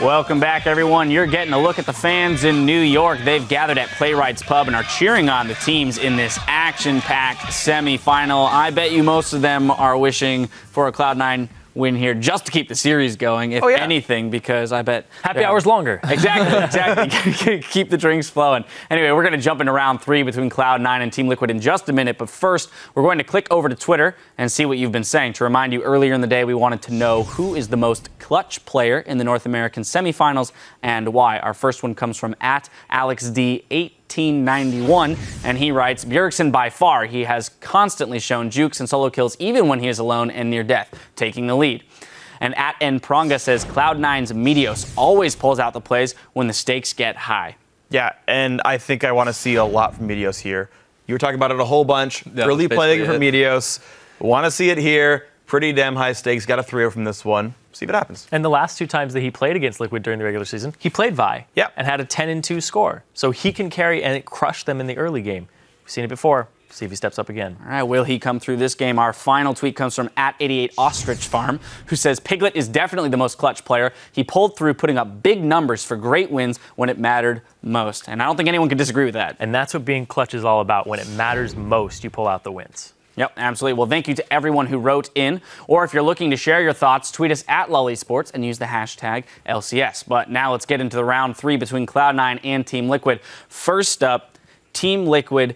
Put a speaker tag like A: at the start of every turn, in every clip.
A: Welcome back, everyone. You're getting a look at the fans in New York. They've gathered at Playwrights Pub and are cheering on the teams in this action-packed semifinal. I bet you most of them are wishing for a Cloud9 win here just to keep the series going, if anything, because I bet...
B: Happy hours longer.
A: Exactly. Keep the drinks flowing. Anyway, we're going to jump into round 3 between Cloud9 and Team Liquid in just a minute, but first, we're going to click over to Twitter and see what you've been saying. To remind you, earlier in the day, we wanted to know who is the most clutch player in the North American semifinals and why. Our first one comes from @AlexD1891, and he writes, Bjergsen by far. He has constantly shown jukes and solo kills even when he is alone and near death, taking the lead. And @NPronga says Cloud9's Meteos always pulls out the plays when the stakes get high.
C: Yeah, and I think I want to see a lot from Meteos here. You were talking about it a whole bunch. Early playing from Meteos. Want to see it here. Pretty damn high stakes. Got a 3-0 from this one. See what happens.
B: And the last 2 times that he played against Liquid during the regular season, he played Vi and had a 10-2 score. So he can carry, and it crushed them in the early game. We've seen it before. See if he steps up again.
A: All right, will he come through this game? Our final tweet comes from @88Ostrich who says Piglet is definitely the most clutch player. He pulled through, putting up big numbers for great wins when it mattered most. And I don't think anyone can disagree with that.
B: And that's what being clutch is all about. When it matters most, you pull out the wins.
A: Yep, absolutely. Well, thank you to everyone who wrote in. Or if you're looking to share your thoughts, tweet us @LullySports and use the hashtag LCS. But now let's get into the round 3 between Cloud9 and Team Liquid. First up, Team Liquid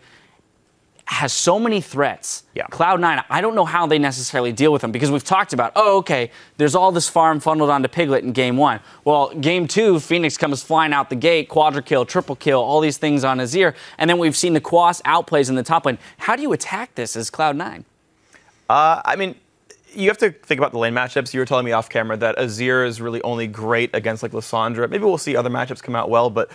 A: has so many threats. Cloud9, I don't know how they necessarily deal with them, because we've talked about, there's all this farm funneled onto Piglet in game 1. Well, game 2, Phoenix comes flying out the gate, quadra kill, triple kill, all these things on Azir, and then we've seen the Quas outplays in the top lane. How do you attack this as Cloud9?
C: I mean, you have to think about the lane matchups. You were telling me off camera that Azir is really only great against like Lissandra. Maybe we'll see other matchups come out well, but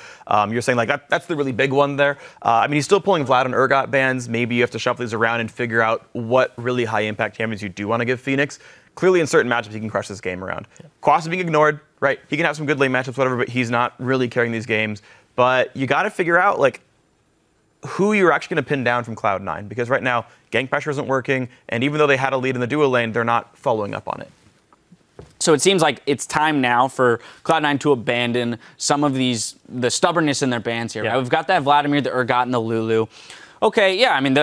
C: you're saying like that's the really big one there. I mean, he's still pulling Vlad and Urgot bans. Maybe you have to shuffle these around and figure out what really high impact champions you do want to give Phoenix. Clearly, in certain matchups, he can crush this game around. Quas is being ignored, right? He can have some good lane matchups, whatever, but he's not really carrying these games. But you got to figure out like who you're actually going to pin down from Cloud9, because right now, gank pressure isn't working, and even though they had a lead in the duo lane, they're not following up on it.
A: So it seems like it's time now for Cloud9 to abandon some of the stubbornness in their bans here. Right? We've got that Vladimir, the Urgot, and the Lulu. Okay, yeah, I mean,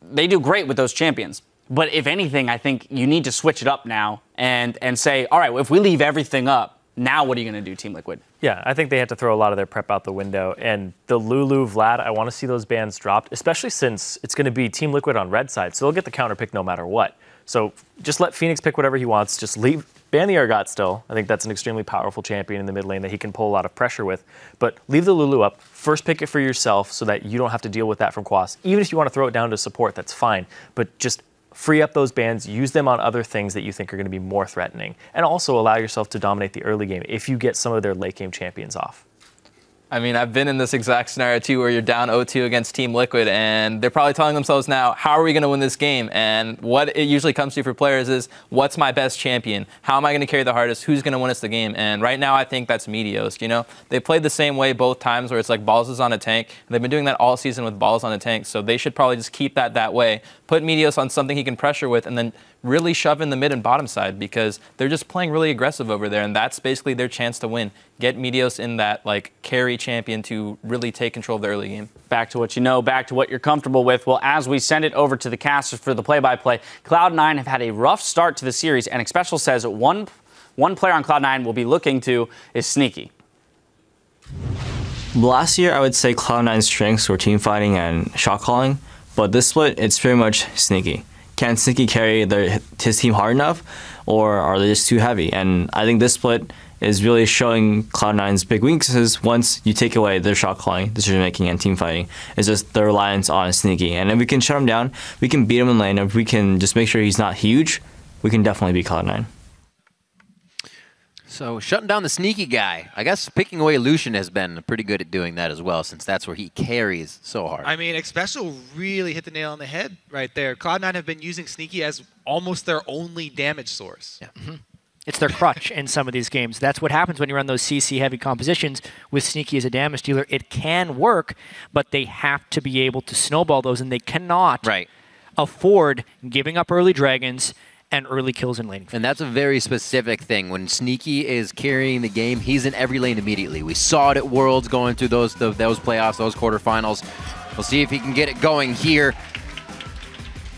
A: they do great with those champions. But if anything, I think you need to switch it up now and say, all right, well, if we leave everything up, now what are you going to do, Team Liquid?
B: Yeah, I think they had to throw a lot of their prep out the window. And the Lulu, Vlad, I want to see those bans dropped, especially since it's going to be Team Liquid on red side. So they'll get the counter pick no matter what. So just let Phoenix pick whatever he wants. Just ban the Urgot still. I think that's an extremely powerful champion in the mid lane that he can pull a lot of pressure with. But leave the Lulu up. First pick it for yourself so that you don't have to deal with that from Quas. Even if you want to throw it down to support, that's fine. But just free up those bans, use them on other things that you think are going to be more threatening, and also allow yourself to dominate the early game if you get some of their late game champions off.
D: I mean, I've been in this exact scenario too, where you're down 0-2 against Team Liquid, and they're probably telling themselves now, how are we going to win this game? And what it usually comes to for players is, what's my best champion? How am I going to carry the hardest? Who's going to win us the game? And right now, I think that's Meteos. You know, they played the same way both times, where it's like Balls is on a tank. They've been doing that all season with Balls on a tank, so they should probably just keep that way. Put Meteos on something he can pressure with, and then really shove in the mid and bottom side, because they're just playing really aggressive over there, and that's basically their chance to win. Get Meteos in that like carry champion to really take control of the early game.
A: Back to what you know, back to what you're comfortable with. Well, as we send it over to the casters for the play-by-play, Cloud9 have had a rough start to the series, and Xpecial says one player on Cloud9 will be looking to is Sneaky.
E: Last year, I would say Cloud9's strengths were team fighting and shot calling, but this split, it's very much Sneaky. Can Sneaky carry his team hard enough, or are they just too heavy? And I think this split is really showing Cloud9's big weaknesses once you take away their shot calling, decision making, and team fighting. It's just the reliance on Sneaky. And if we can shut him down, we can beat him in lane. If we can just make sure he's not huge, we can definitely beat Cloud9.
F: So shutting down the Sneaky guy. I guess picking away Lucian has been pretty good at doing that as well, since that's where he carries so hard.
G: I mean, Xpecial really hit the nail on the head right there. Cloud9 have been using Sneaky as almost their only damage source.
H: Yeah. It's their crutch in some of these games. That's what happens when you run those CC-heavy compositions with Sneaky as a damage dealer. It can work, but they have to be able to snowball those, and they cannot afford giving up early dragons and early kills in laning.
F: And that's a very specific thing. When Sneaky is carrying the game, he's in every lane immediately. We saw it at Worlds going through those playoffs, those quarterfinals. We'll see if he can get it going here.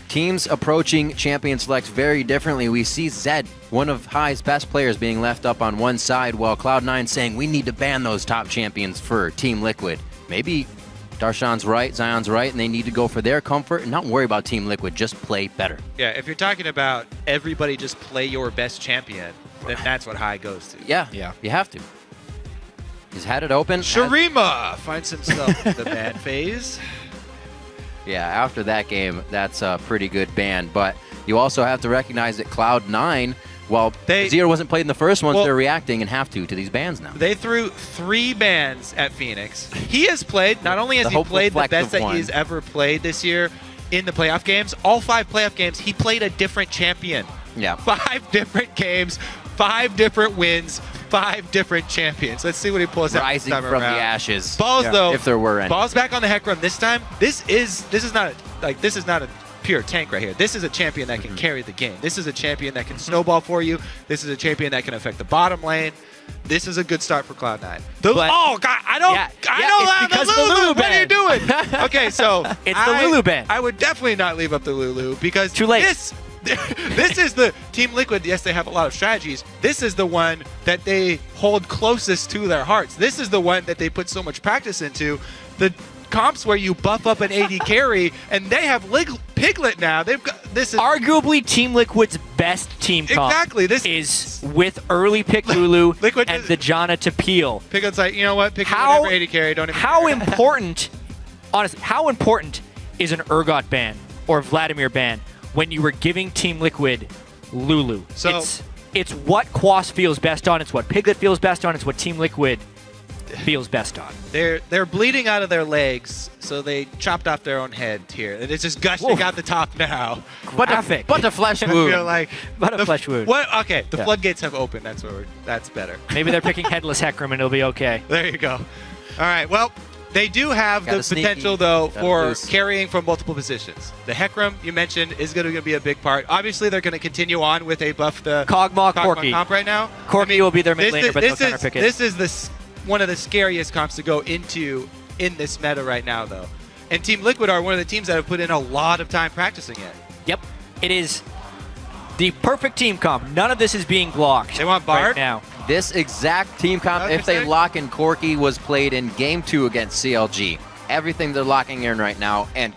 F: Teams approaching champion selects very differently. We see Zed, one of High's best players, being left up on one side, while Cloud9 saying we need to ban those top champions for Team Liquid. Maybe Darshan's right, Zion's right, and they need to go for their comfort and not worry about Team Liquid, just play better.
G: Yeah, if you're talking about everybody just play your best champion, then that's what High goes to.
F: Yeah, you have to. He's had it open.
G: Shurima finds himself in the ban phase.
F: Yeah, after that game, that's a pretty good ban. But you also have to recognize that Cloud9, while Zero wasn't played in the first ones, they're reacting and have to these bans now.
G: They threw 3 bans at Phoenix. He has played, not only has he played the best that he's ever played this year in the playoff games, all 5 playoff games, he played a different champion.
F: Yeah.
G: 5 different games, 5 different wins, 5 different champions. Let's see what he pulls out this time
F: Rising from
G: around.
F: the ashes.
G: Balls though,
F: if there were any.
G: Balls back on the Hecarim this time. This is not a pure tank right here. This is a champion that can carry the game. This is a champion that can snowball for you. This is a champion that can affect the bottom lane. This is a good start for Cloud9. Oh God, I know
H: because
G: the Lulu.
H: ban.
G: What are you doing? Okay, so
H: it's the Lulu ban.
G: I would definitely not leave up the Lulu because
H: too late.
G: This is the Team Liquid. Yes, they have a lot of strategies. This is the one that they hold closest to their hearts. This is the one that they put so much practice into. The comps where you buff up an AD carry, and they have Piglet now. They've got this is
H: arguably Team Liquid's best team comp.
G: Exactly. This
H: is with early pick Lulu
G: Liquid
H: and the Janna to peel.
G: Piglet's like, you know what? Pick whatever AD carry. Don't even.
H: How important? Honestly, how important is an Urgot ban or Vladimir ban when you were giving Team Liquid Lulu?
G: So
H: it's what Quas feels best on. It's what Piglet feels best on. It's what Team Liquid feels best on.
G: They're bleeding out of their legs, so they chopped off their own head here. And it's just gushing out the top now.
H: Graphic.
F: But the flesh wound.
G: I feel like
H: but a flesh wound.
G: What? Okay, the floodgates have opened. That's better.
H: Maybe they're picking Headless Hecarim and it'll be okay.
G: There you go. All right. Well, they do have the potential, though, for carrying from multiple positions. The Hecarim, you mentioned, is going to be a big part. Obviously, they're going to continue on with a buff the
H: Kog'Maw Corki
G: comp right now.
H: Corki will be their mid laner, but they'll counter pick it.
G: This is one of the scariest comps to go into in this meta right now, though. And Team Liquid are one of the teams that have put in a lot of time practicing it.
H: Yep. It is the perfect team comp. None of this is being blocked.
G: They want Bard
H: right now.
F: This exact team comp, if they lock in Corki, was played in Game 2 against CLG. Everything they're locking in right now, and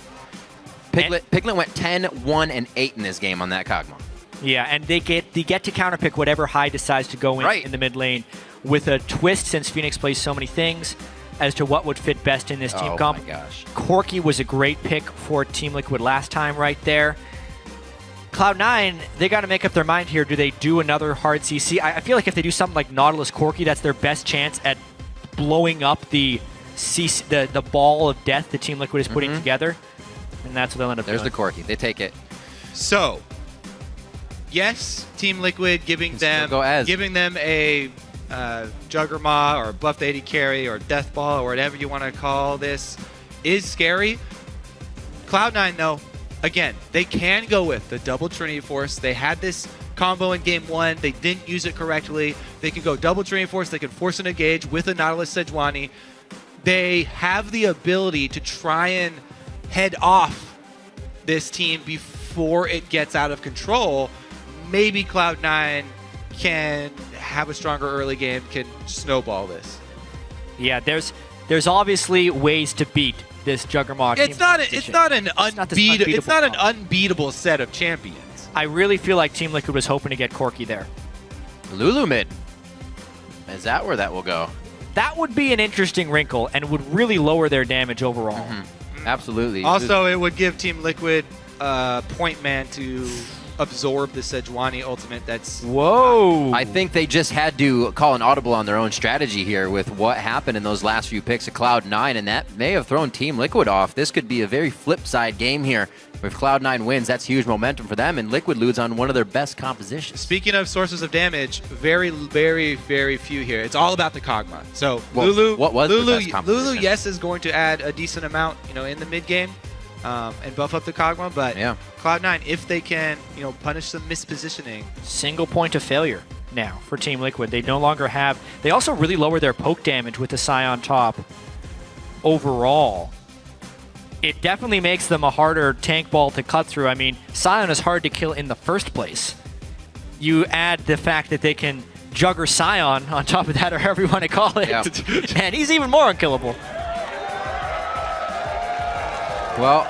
F: Piglet went 10, 1, and 8 in this game on that Kog'Maw.
H: Yeah, and they get to counterpick whatever High decides to go in the mid lane with a twist, since Phoenix plays so many things, as to what would fit best in this team comp.
F: Oh my gosh.
H: Corki was a great pick for Team Liquid last time right there. Cloud9, they got to make up their mind here. Do they do another hard CC? I feel like if they do something like Nautilus Corki, that's their best chance at blowing up the ball of death the Team Liquid is putting together. And that's what they'll end up doing.
F: There's the Corki. They take it.
G: So, yes, Team Liquid giving them a Juggernaut or buffed AD carry or Death Ball or whatever you want to call this is scary. Cloud9, though, again, they can go with the double Trinity Force. They had this combo in Game 1. They didn't use it correctly. They can go double Trinity Force. They can force an engage with a Nautilus Sejuani. They have the ability to try and head off this team before it gets out of control. Maybe Cloud9 can have a stronger early game, can snowball this.
H: Yeah, there's obviously ways to beat this Juggernaut.
G: It's not an unbeatable set of champions.
H: I really feel like Team Liquid was hoping to get Corki there.
F: Lulu mid. Is that where that will go?
H: That would be an interesting wrinkle and would really lower their damage overall.
F: Absolutely.
G: Also, it would give Team Liquid point man to absorb the Sejuani ultimate. That's
H: whoa.
F: I think they just had to call an audible on their own strategy here with what happened in those last few picks of Cloud9, and that may have thrown Team Liquid off. This could be a very flip side game here. If Cloud9 wins, that's huge momentum for them, and Liquid loses on one of their best compositions.
G: Speaking of sources of damage, very, very, very few here. It's all about the Kog'Maw. So
F: Well,
G: Lulu,
F: what was the best
G: Lulu,
F: composition?
G: yes, is going to add a decent amount, in the mid game. and buff up the Kog'Maw, but
F: yeah.
G: Cloud9, if they can, punish some mispositioning.
H: Single point of failure now for Team Liquid. They no longer have... They also really lower their poke damage with the Psy on top overall. It definitely makes them a harder tank ball to cut through. I mean, Sion is hard to kill in the first place. You add the fact that they can jugger Sion on top of that, or however you want to call it, and he's even more unkillable.
F: Well,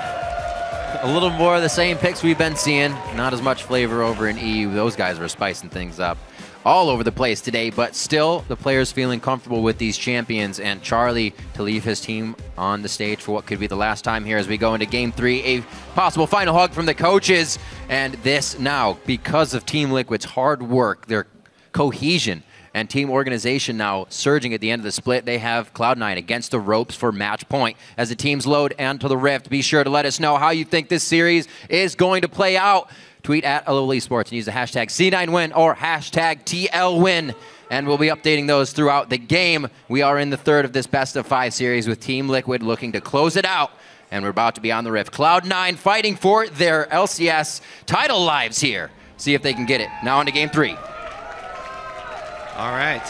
F: a little more of the same picks we've been seeing. Not as much flavor over in EU. Those guys were spicing things up all over the place today, but still the players feeling comfortable with these champions, and Charlie to leave his team on the stage for what could be the last time here as we go into Game 3. A possible final hug from the coaches, and this now, because of Team Liquid's hard work, their cohesion, and team organization now surging at the end of the split. They have Cloud9 against the ropes for match point. As the teams load onto the Rift, be sure to let us know how you think this series is going to play out. Tweet at LOL Esports and use the hashtag C9win or hashtag TLWin. And we'll be updating those throughout the game. We are in the third of this best-of-5 series with Team Liquid looking to close it out. And we're about to be on the Rift. Cloud9 fighting for their LCS title lives here. See if they can get it. Now into Game 3.
G: All right.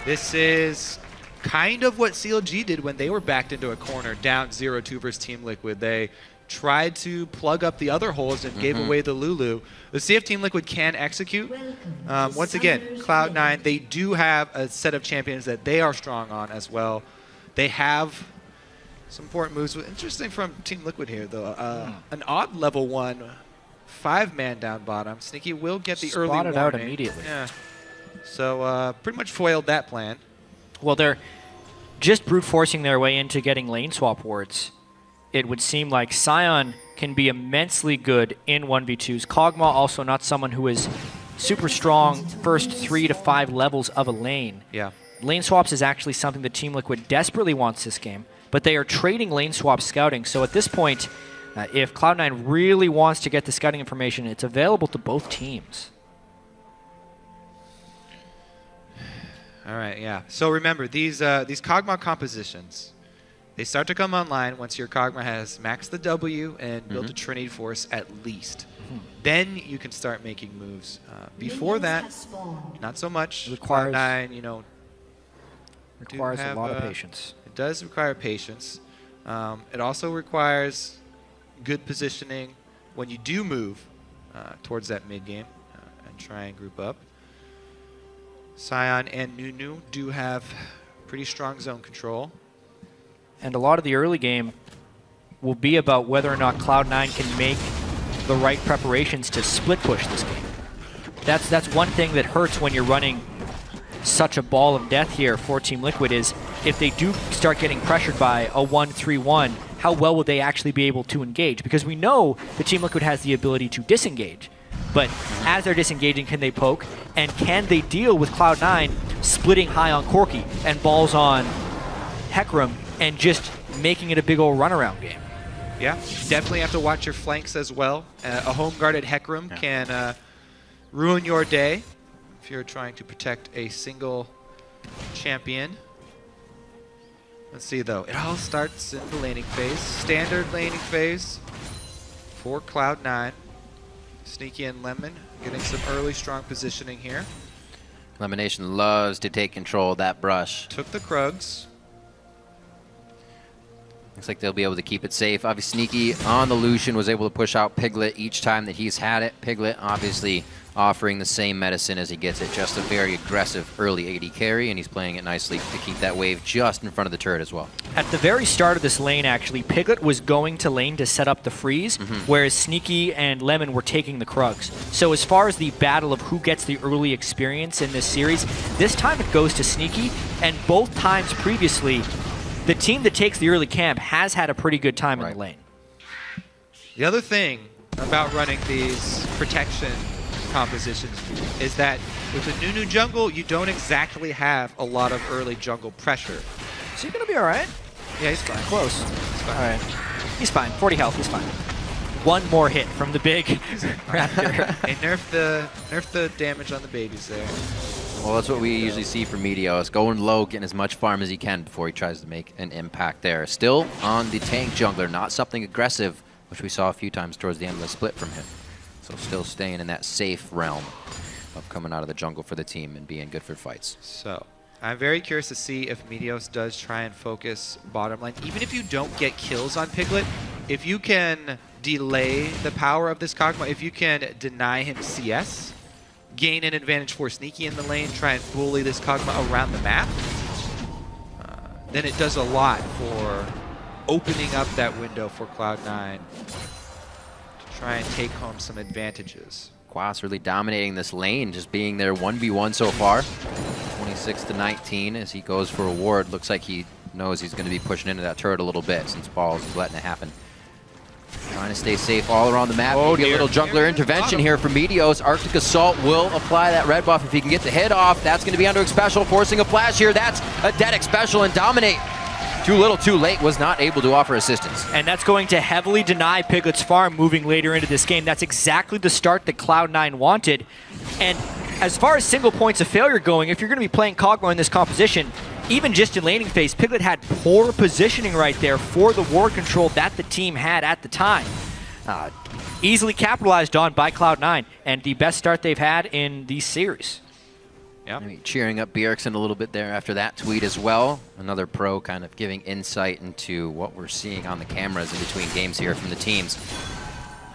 G: This is kind of what CLG did when they were backed into a corner, down 0-2 versus Team Liquid. They tried to plug up the other holes and gave away the Lulu. Let's see if Team Liquid can execute. Once again, Cloud9, they do have a set of champions that they are strong on as well. They have some important moves. Interesting from Team Liquid here, though. An odd level 1, 5-man down bottom. Sneaky will get the early warning.
H: Spotted out immediately.
G: Yeah. So pretty much foiled that plan.
H: Well, they're just brute forcing their way into getting lane swap wards. It would seem like Sion can be immensely good in 1v2s. Kog'Maw also not someone who is super strong first 3 to 5 levels of a lane.
G: Yeah.
H: Lane swaps is actually something that Team Liquid desperately wants this game, but they are trading lane swap scouting. So at this point, if Cloud9 really wants to get the scouting information, it's available to both teams.
G: All right, yeah. So remember, these Kog'Maw compositions, they start to come online once your Kog'Maw has maxed the W and built a Trinity Force at least. Then you can start making moves. Before that, not so much.
H: It requires,
G: Cloud9,
H: requires a lot of patience.
G: It does require patience. It also requires good positioning when you do move towards that mid game and try and group up. Sion and Nunu do have pretty strong zone control.
H: And a lot of the early game will be about whether or not Cloud9 can make the right preparations to split push this game. That's one thing that hurts when you're running such a ball of death here for Team Liquid, is if they do start getting pressured by a 1-3-1, how well will they actually be able to engage? Because we know the Team Liquid has the ability to disengage. But as they're disengaging, can they poke? And can they deal with Cloud9 splitting high on Corki and balls on Hecarim and just making it a big old runaround game?
G: Yeah, you definitely have to watch your flanks as well. A home-guarded Hecarim can ruin your day if you're trying to protect a single champion. Let's see, though. It all starts in the laning phase. Standard laning phase for Cloud9. Sneaky and Lemon getting some early strong positioning here.
F: Lemonation loves to take control of that brush.
G: Took the Krugs.
F: Looks like they'll be able to keep it safe. Obviously, Sneaky on the Lucian was able to push out Piglet each time that he's had it. Piglet obviously offering the same medicine as he gets it. Just a very aggressive early AD carry, and he's playing it nicely to keep that wave just in front of the turret as well.
H: At the very start of this lane, actually, Piglet was going to lane to set up the freeze, whereas Sneaky and Lemon were taking the Krugs. So as far as the battle of who gets the early experience in this series, this time it goes to Sneaky, and both times previously, the team that takes the early camp has had a pretty good time in the lane.
G: The other thing about running these protection compositions is that with the Nunu jungle, you don't exactly have a lot of early jungle pressure.
H: Is he going to be all right?
G: Yeah, he's fine.
H: Close.
G: He's fine.
H: All right. He's fine. 40 health. He's fine. One more hit from the big Raptor.
G: Hey, nerf the damage on the babies there.
F: Well, that's what we usually see from Meteos, going low, getting as much farm as he can before he tries to make an impact there. Still on the tank jungler, not something aggressive, which we saw a few times towards the end of the split from him. So still staying in that safe realm of coming out of the jungle for the team and being good for fights.
G: So I'm very curious to see if Meteos does try and focus bottom lane. Even if you don't get kills on Piglet, if you can delay the power of this Kog'Maw, if you can deny him CS, gain an advantage for Sneaky in the lane, try and bully this Kog'Maw around the map, then it does a lot for opening up that window for Cloud9 to try and take home some advantages.
F: Quas really dominating this lane, just being there 1v1 so far. 26-19 as he goes for a ward. Looks like he knows he's going to be pushing into that turret a little bit since Balls is letting it happen. Trying to stay safe all around the map. Maybe a little jungler intervention here from Meteos. Arctic Assault will apply that red buff if he can get the hit off. That's going to be under special, forcing a flash here. That's a dead special, and Dominate, too little too late, was not able to offer assistance.
H: And that's going to heavily deny Piglet's farm moving later into this game. That's exactly the start that Cloud9 wanted. And as far as single points of failure going, if you're going to be playing Kog'Maw in this composition, even just in laning phase, Piglet had poor positioning right there for the ward control that the team had at the time. Easily capitalized on by Cloud9, and the best start they've had in the series.
F: Yep. Maybe cheering up Bjergsen a little bit there after that tweet as well. Another pro kind of giving insight into what we're seeing on the cameras in between games here from the teams.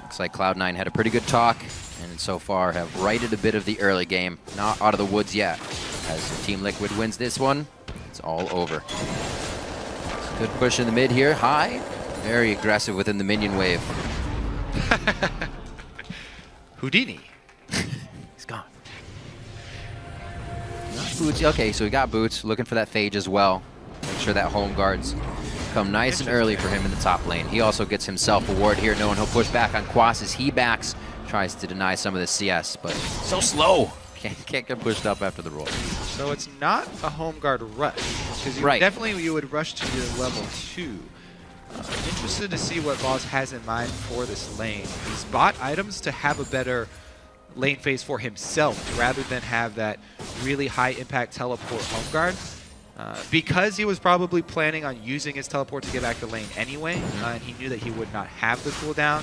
F: Looks like Cloud9 had a pretty good talk, and so far have righted a bit of the early game. Not out of the woods yet. As Team Liquid wins this one, it's all over. Good push in the mid here, high. Very aggressive within the minion wave.
G: Houdini.
F: He's gone. Boots. Okay, so he got Boots, looking for that Phage as well. Make sure that home guards come nice and early for him in the top lane. He also gets himself a ward here, knowing he'll push back on Quas as he backs, tries to deny some of the CS, but so slow. Can't get pushed up after the roll.
G: So it's not a home guard rush, because definitely you would rush to your level 2. Interested to see what Boss has in mind for this lane. He's bought items to have a better lane phase for himself rather than have that really high impact teleport home guard. Because he was probably planning on using his teleport to get back to lane anyway, and he knew that he would not have the cooldown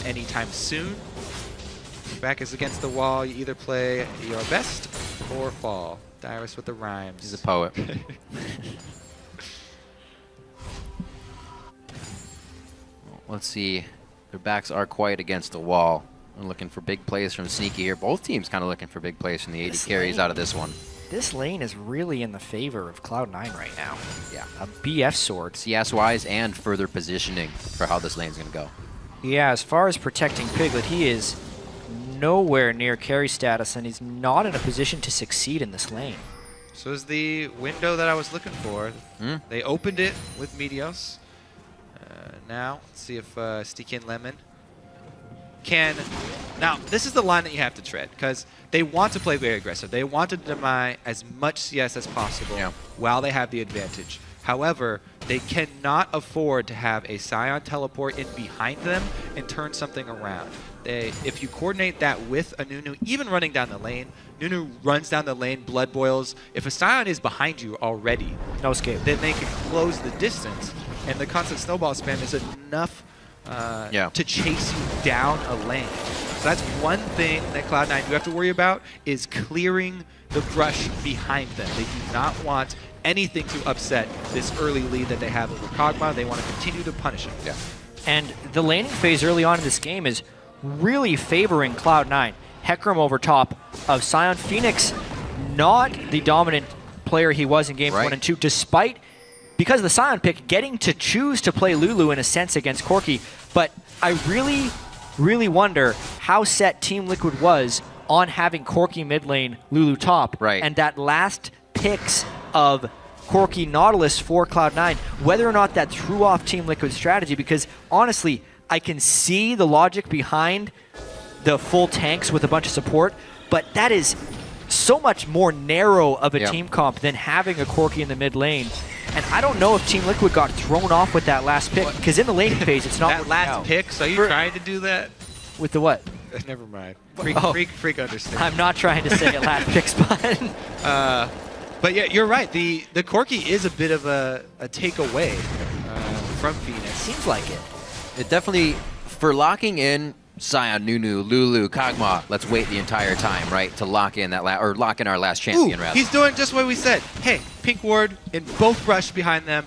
G: anytime soon. Back is against the wall. You either play your best or fall. Dyrus with the rhymes.
F: He's a poet. Let's see. Their backs are quite against the wall. I'm looking for big plays from Sneaky here. Both teams kind of looking for big plays from the 80 carries out of this one.
H: This lane is really in the favor of Cloud9 right now. Yeah. A BF sword.
F: CS-wise and further positioning for how this lane's going to go.
H: Yeah, as far as protecting Piglet, he is nowhere near carry status, and he's not in a position to succeed in this lane.
G: So is the window that I was looking for. They opened it with Meteos. Now, let's see if Sticky and Lemon can... Now, this is the line that you have to tread, because they want to play very aggressive. They want to deny as much CS as possible while they have the advantage. However, they cannot afford to have a Scion teleport in behind them and turn something around. If you coordinate that with a Nunu, even running down the lane, Nunu runs down the lane, blood boils. If a Scion is behind you already,
H: no escape,
G: then they can close the distance. And the constant snowball spam is enough to chase you down a lane. So that's one thing that Cloud9 do have to worry about, is clearing the brush behind them. They do not want anything to upset this early lead that they have over Kog'Maw. They want to continue to punish him. Yeah.
H: And the laning phase early on in this game is really favoring Cloud9. Hecarim over top of Scion. Phoenix, not the dominant player he was in games 1 and 2, despite, because of the Scion pick, getting to choose to play Lulu in a sense against Corki. But I really wonder how set Team Liquid was on having Corki mid lane, Lulu top, and that last picks of Corki Nautilus for Cloud9, whether or not that threw off Team Liquid's strategy, because honestly, I can see the logic behind the full tanks with a bunch of support, but that is so much more narrow of a team comp than having a Corki in the mid lane. And I don't know if Team Liquid got thrown off with that last pick, because in the laning phase, it's not
G: that last pick. So you trying to do that
H: with the what?
G: Never mind. Freak understand.
H: I'm not trying to say it last pick spot.
G: But yeah, you're right. The Corki is a bit of a takeaway from Phoenix.
H: Seems like it.
F: It definitely, for locking in Sion, Nunu, Lulu, Kog'Maw, let's wait the entire time, right, to lock in that lock in our last champion. Rather.
G: He's doing just what we said. Hey, Pink Ward in both rush behind them.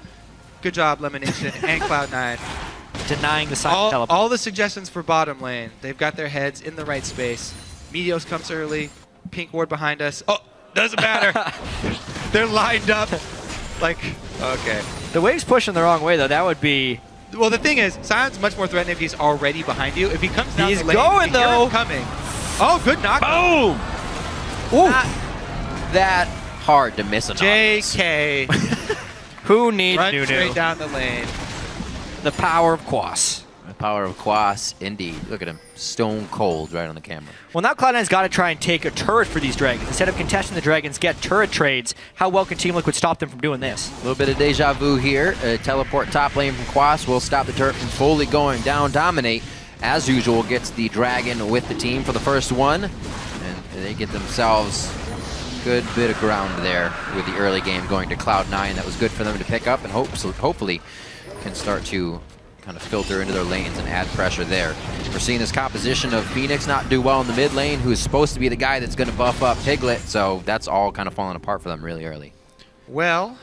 G: Good job, Lemonation and Cloud9.
H: Denying the side teleport.
G: All the suggestions for bottom lane. They've got their heads in the right space. Meteos comes early. Pink Ward behind us. Oh, doesn't matter. They're lined up. Like, okay.
H: The wave's pushing the wrong way, though. That would be...
G: Well, the thing is, Sion's much more threatening if he's already behind you. If he comes down
H: he's
G: the lane,
H: going,
G: you hear
H: though.
G: him coming. Oh, good knock.
H: Boom!
F: Not that hard to miss a
G: JK.
H: Who needs
G: Run
H: Nunu?
G: straight down the lane.
H: The power of Quas.
F: The power of Quas, indeed. Look at him, stone cold right on the camera.
H: Well, now Cloud9's got to try and take a turret for these Dragons. Instead of contesting the Dragons, get turret trades. How well can Team Liquid stop them from doing this?
F: A little bit of deja vu here. Teleport top lane from Quas will stop the turret from fully going down. Dominate, as usual, gets the Dragon with the team for the first one. And they get themselves a good bit of ground there with the early game going to Cloud9. That was good for them to pick up and hopefully can start to kind of filter into their lanes and add pressure there. We're seeing this composition of Phoenix not do well in the mid lane, who's supposed to be the guy that's going to buff up Piglet, so that's all kind of falling apart for them really early.
G: Well,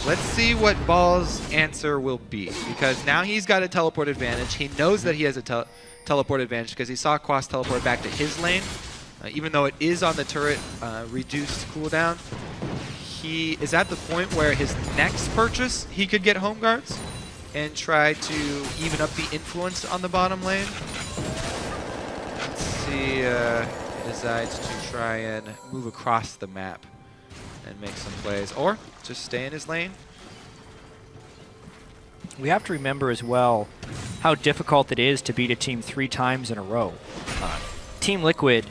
G: let's see what Ball's answer will be, because now he's got a teleport advantage. He knows that he has a teleport advantage because he saw Quas teleport back to his lane. Even though it is on the turret reduced cooldown, he is at the point where his next purchase, he could get home guards and try to even up the influence on the bottom lane. Let's see, he decides to try and move across the map and make some plays, or just stay in his lane.
H: We have to remember as well how difficult it is to beat a team 3 times in a row. Team Liquid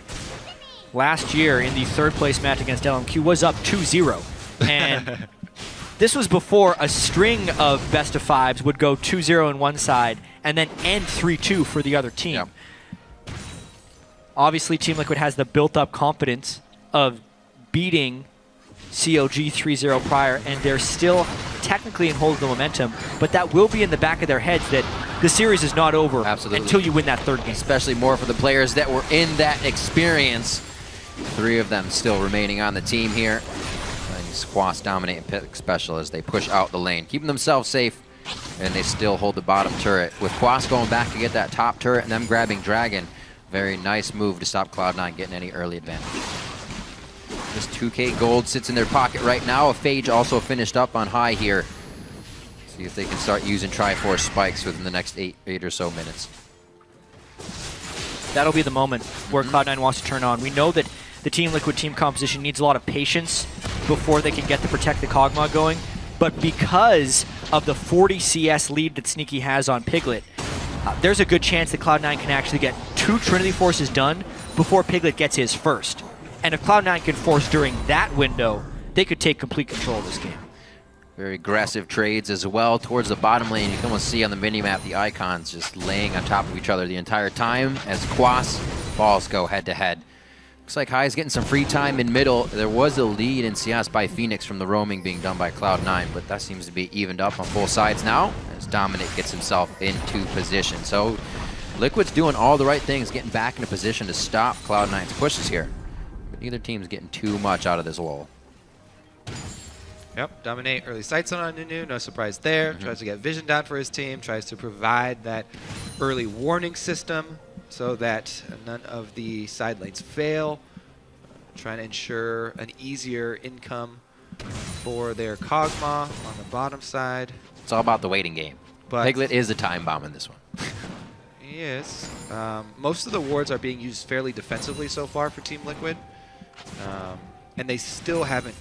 H: last year in the 3rd place match against LMQ was up 2-0. And this was before a string of best of 5s would go 2-0 on one side and then end 3-2 for the other team.
F: Yep.
H: Obviously, Team Liquid has the built-up confidence of beating COG 3-0 prior, and they're still technically in hold of the momentum, but that will be in the back of their heads that the series is not over until you win that 3rd game.
F: Especially more for the players that were in that experience. 3 of them still remaining on the team here. Quas dominate and pick special as they push out the lane, keeping themselves safe, and they still hold the bottom turret. With Quas going back to get that top turret and them grabbing Dragon, very nice move to stop Cloud9 getting any early advantage. This 2K gold sits in their pocket right now. A Phage also finished up on high here. See if they can start using Triforce spikes within the next 8 or so minutes.
H: That'll be the moment where Cloud9 wants to turn on. We know that the Team Liquid team composition needs a lot of patience before they can get the Protect the Kog'Maw going. But because of the 40 CS lead that Sneaky has on Piglet, there's a good chance that Cloud9 can actually get 2 Trinity Forces done before Piglet gets his first. And if Cloud9 can force during that window, they could take complete control of this game.
F: Very aggressive trades as well towards the bottom lane. You can almost see on the minimap the icons just laying on top of each other the entire time as Quas balls go head-to-head. Looks like Hai's getting some free time in middle. There was a lead in CS by Phoenix from the roaming being done by Cloud9, but that seems to be evened up on both sides now as Dominic gets himself into position. So Liquid's doing all the right things, getting back into position to stop Cloud9's pushes here. But neither team's getting too much out of this lull.
G: Yep, Dominate early sights on Nunu, no surprise there. Tries to get vision down for his team, tries to provide that early warning system so that none of the side lanes fail. Trying to ensure an easier income for their Kog'Maw on the bottom side.
F: It's all about the waiting game.
G: But
F: Piglet is a time bomb in this one.
G: He is. Most of the wards are being used fairly defensively so far for Team Liquid. And they still haven't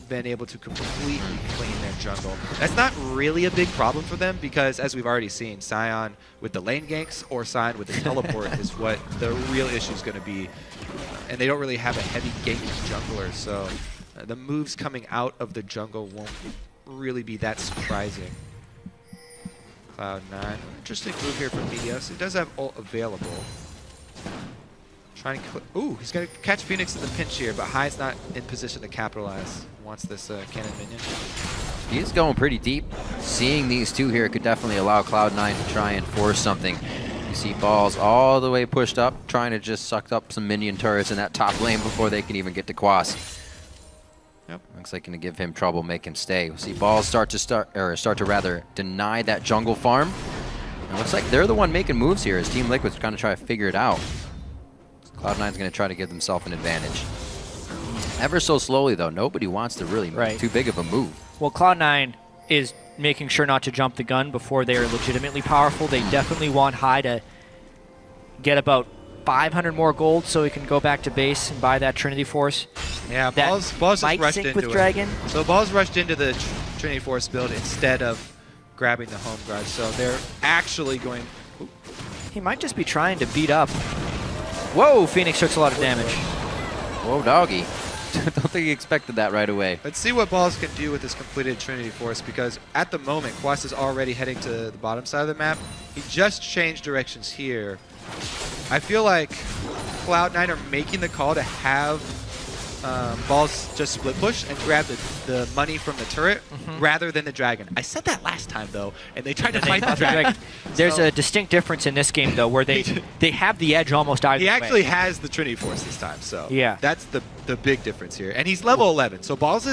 G: been able to completely clean their jungle. That's not really a big problem for them because, as we've already seen, Sion with the lane ganks or Sion with the teleport is what the real issue is going to be. And they don't really have a heavy ganking jungler, so the moves coming out of the jungle won't really be that surprising. Cloud9, interesting move here from Meteos. He does have ult available. Trying to, ooh, he's going to catch Phoenix in the pinch here, but High's not in position to capitalize. Wants this cannon minion.
F: He is going pretty deep. Seeing these two here could definitely allow Cloud9 to try and force something. You see Balls all the way pushed up, trying to just suck up some minion turrets in that top lane before they can even get to Quas.
G: Yep.
F: Looks like going to give him trouble, make him stay. We see Balls start to rather deny that jungle farm. And looks like they're the one making moves here as Team Liquid's going to try to figure it out. Cloud9's going to try to give themselves an advantage. Ever so slowly, though. Nobody wants to really make too big of a move.
H: Well, Cloud9 is making sure not to jump the gun before they are legitimately powerful. They definitely want High to get about 500 more gold so he can go back to base and buy that Trinity Force.
G: Yeah, Balls just rushed into
H: with Dragon.
G: So Balls rushed into the Trinity Force build instead of grabbing the home guard. So they're actually going... Ooh.
H: He might just be trying to beat up. Whoa, Phoenix took a lot of damage.
F: Whoa, doggy. Don't think he expected that right away.
G: Let's see what Balls can do with this completed Trinity Force, because at the moment, Quas is already heading to the bottom side of the map. He just changed directions here. I feel like Cloud9 are making the call to have Balls just split push and grab the money from the turret rather than the dragon. I said that last time, though, and they tried to fight the dragon.
H: There's a distinct difference in this game, though, where they have the edge almost either way.
G: He actually has the Trinity Force this time, so
H: yeah,
G: that's the big difference here. And he's level 11, so Balls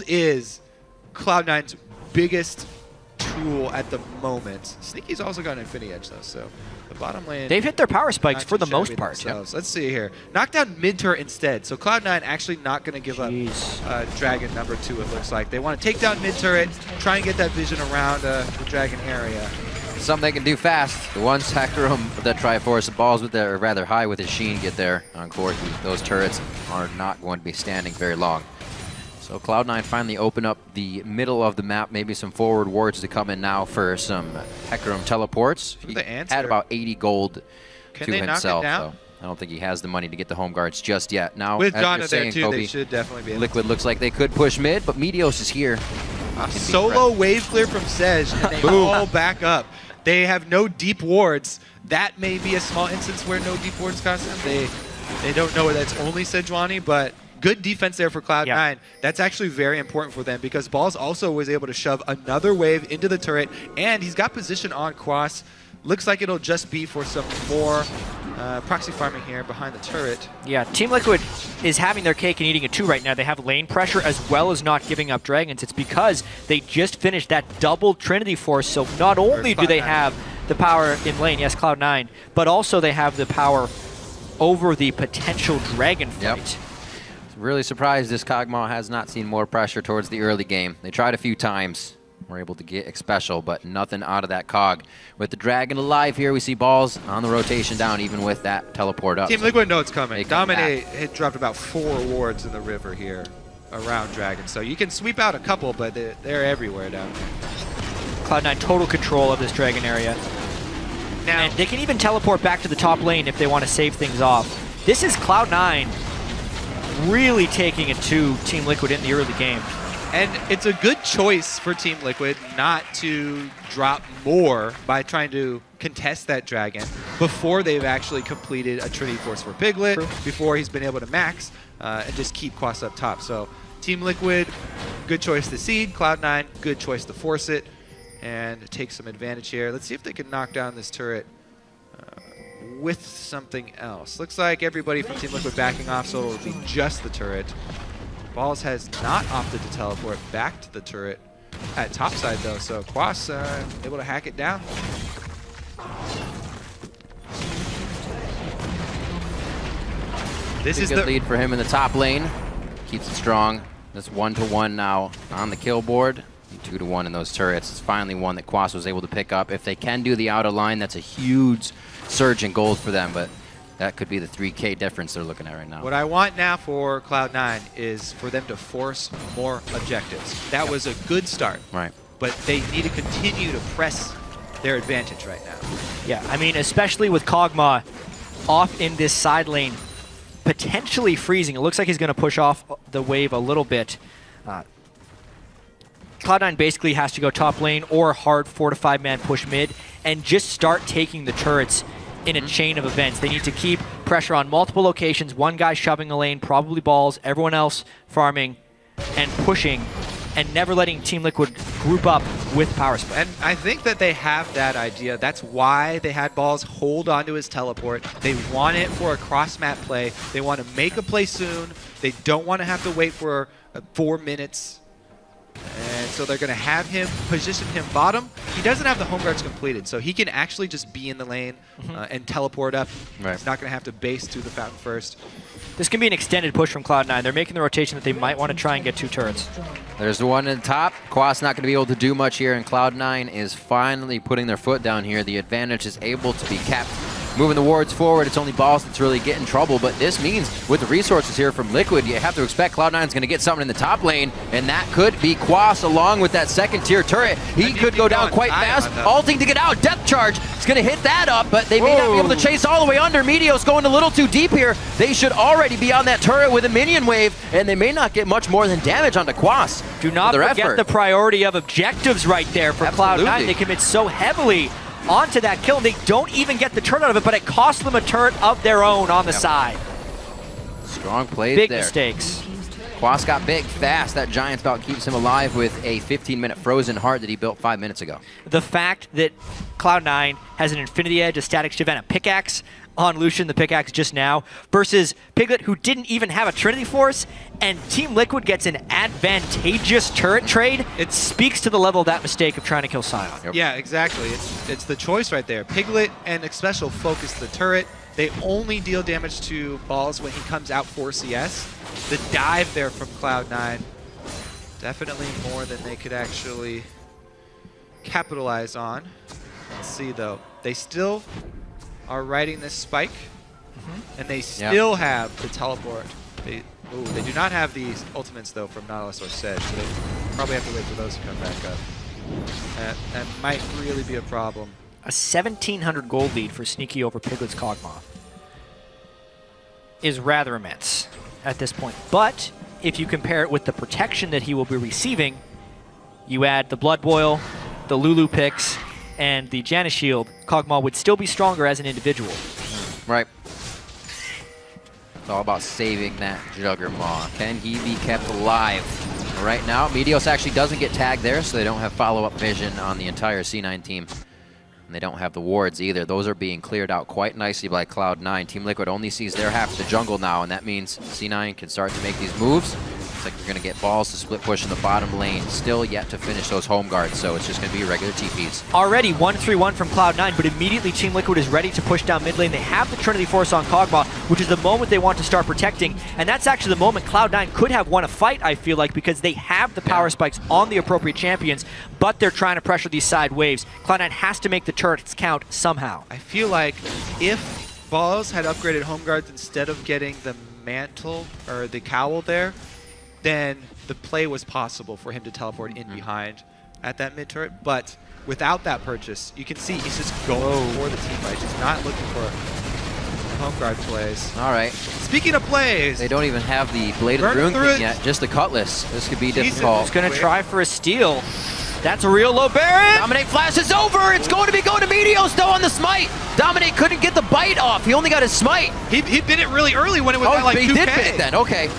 G: is Cloud9's biggest tool at the moment. Sneaky's also got an Infinity Edge, though, so the bottom lane...
H: They've hit their power spikes for the most part.
G: Yep. Let's see here. Knock down mid-turret instead. So Cloud9 actually not going to give up Dragon number 2, it looks like. They want to take down mid-turret, try and get that vision around the Dragon area.
F: Something they can do fast. The ones Hecarim that try to force the Balls with their, or rather High with his Sheen get there on Corki. Those turrets are not going to be standing very long. So Cloud9 finally open up the middle of the map, maybe some forward wards to come in now for some Hecarim teleports. He had about 80 gold to himself, so I don't think he has the money to get the home guards just yet. Now,
G: with Donna there too, Kobe, they should definitely be able
F: Liquid looks like they could push mid, but Meteos is here.
G: Solo wave clear from Sej, and they all back up. They have no deep wards. That may be a small instance where no deep wards cost them. They don't know that's only Sejuani, but good defense there for Cloud9. Yeah. That's actually very important for them because Balls also was able to shove another wave into the turret, and he's got position on Quas. Looks like it'll just be for some more proxy farming here behind the turret.
H: Yeah, Team Liquid is having their cake and eating it too right now. They have lane pressure as well as not giving up dragons. It's because they just finished that double Trinity Force, so not only do they have the power in lane, yes, Cloud9, but also they have the power over the potential dragon fight.
F: Yep. Really surprised this Kog'Maw has not seen more pressure towards the early game. They tried a few times, were able to get special, but nothing out of that Cog. With the Dragon alive here, we see Balls on the rotation down, even with that teleport up.
G: Team Liquid know it's coming. Dominate had dropped about 4 wards in the river here around Dragon, so you can sweep out a couple, but they're everywhere down there.
H: Cloud9 total control of this Dragon area. Now, and they can even teleport back to the top lane if they want to save things off. This is Cloud9 really taking it to Team Liquid in the early game.
G: And it's a good choice for Team Liquid not to drop more by trying to contest that Dragon before they've actually completed a Trinity Force for Piglet, before he's been able to max, and just keep Quas up top. So Team Liquid, good choice to seed. Cloud9, good choice to force it and take some advantage here. Let's see if they can knock down this turret with something else. Looks like everybody from Team Liquid backing off, so it'll be just the turret. Balls has not opted to teleport back to the turret at topside, though, so Quas able to hack it down.
F: This is the lead for him in the top lane. Keeps it strong. That's 1-1 now on the kill board. 2-1 in those turrets. It's finally one that Quas was able to pick up. If they can do the outer line, that's a huge surge in gold for them, but that could be the 3K difference they're looking at right now.
G: What I want now for Cloud9 is for them to force more objectives. That was a good start.
F: Right.
G: But they need to continue to press their advantage right now.
H: Yeah, I mean, especially with Kog'Maw off in this side lane, potentially freezing. It looks like he's going to push off the wave a little bit. Cloud9 basically has to go top lane or hard 4 to 5 man push mid and just start taking the turrets in a chain of events. They need to keep pressure on multiple locations, one guy shoving the lane, probably balls, everyone else farming and pushing, and never letting Team Liquid group up with power split.
G: And I think that they have that idea. That's why they had balls hold onto his teleport. They want it for a cross-map play. They want to make a play soon. They don't want to have to wait for 4 minutes. And so they're going to have him position him bottom. He doesn't have the home guards completed, so he can actually just be in the lane and teleport up.
F: Right.
G: He's not going to have to base to the fountain first.
H: This can be an extended push from Cloud9. They're making the rotation that they might want to try and get 2 turrets.
F: There's the one in the top. Quas not going to be able to do much here, and Cloud9 is finally putting their foot down here. The advantage is able to be kept. Moving the wards forward, it's only Balls that's really getting trouble, but this means with the resources here from Liquid, you have to expect Cloud9 is going to get something in the top lane, and that could be Quas along with that second tier turret. He could go down quite fast, ulting to get out. Depth charge is going to hit that up, but they may not be able to chase all the way under. Meteos going a little too deep here. They should already be on that turret with a minion wave, and they may not get much more than damage onto Quas.
H: Do not forget the priority of objectives right there for Cloud9. They commit so heavily onto that kill, and they don't even get the turret out of it, but it costs them a turret of their own on the side.
F: Strong plays
H: Big
F: there.
H: mistakes.
F: Quas got big fast. That Giant's Belt keeps him alive with a 15-minute frozen heart that he built 5 minutes ago.
H: The fact that Cloud9 has an Infinity Edge, a Static Shiv, and a pickaxe on Lucian, the pickaxe just now, versus Piglet, who didn't even have a Trinity Force, and Team Liquid gets an advantageous turret trade, it speaks to the level of that mistake of trying to kill Sion.
G: Yep. Yeah, exactly. It's the choice right there. Piglet and Xpecial focus the turret. They only deal damage to Balls when he comes out for CS. The dive there from Cloud9, definitely more than they could actually capitalize on. Let's see, though. They still are riding this spike, and they still have the teleport. They do not have the ultimates, though, from Nalcs or Sedge, so they probably have to wait for those to come back up. That might really be a problem.
H: A 1,700 gold lead for Sneaky over Piglet's Kog'Maw is rather immense at this point. But if you compare it with the protection that he will be receiving, you add the Blood Boil, the Lulu picks, and the Janus Shield, Kog'Maw would still be stronger as an individual.
F: Right. It's all about saving that Juggermaw. Can he be kept alive? Right now, Meteos actually doesn't get tagged there, so they don't have follow-up vision on the entire C9 team. And they don't have the wards either. Those are being cleared out quite nicely by Cloud9. Team Liquid only sees their half of the jungle now, and that means C9 can start to make these moves. Looks like they're going to get Balls to split push in the bottom lane. Still yet to finish those home guards, so it's just going to be regular TPs.
H: Already 1-3-1 from Cloud9, but immediately Team Liquid is ready to push down mid lane. They have the Trinity Force on Kog'Maw, which is the moment they want to start protecting, and that's actually the moment Cloud9 could have won a fight, I feel like, because they have the power spikes on the appropriate champions, but they're trying to pressure these side waves. Cloud9 has to make the turrets count somehow.
G: I feel like if Balls had upgraded home guards instead of getting the mantle or the cowl there, then the play was possible for him to teleport in behind at that mid turret. But without that purchase, you can see he's just going for the team fight. He's not looking for home guard plays.
F: All right.
G: Speaking of plays,
F: they don't even have the Blade of Ruin thing yet, just the Cutlass. This could be difficult.
H: He's going to try for a steal. That's a real low Baron.
F: Dominate flash is over. It's going to be going to Meteos though on the smite. Dominate couldn't get the bite off. He only got his smite.
G: He bit it really early when it was at like 2K.
F: He did bit it then. Okay.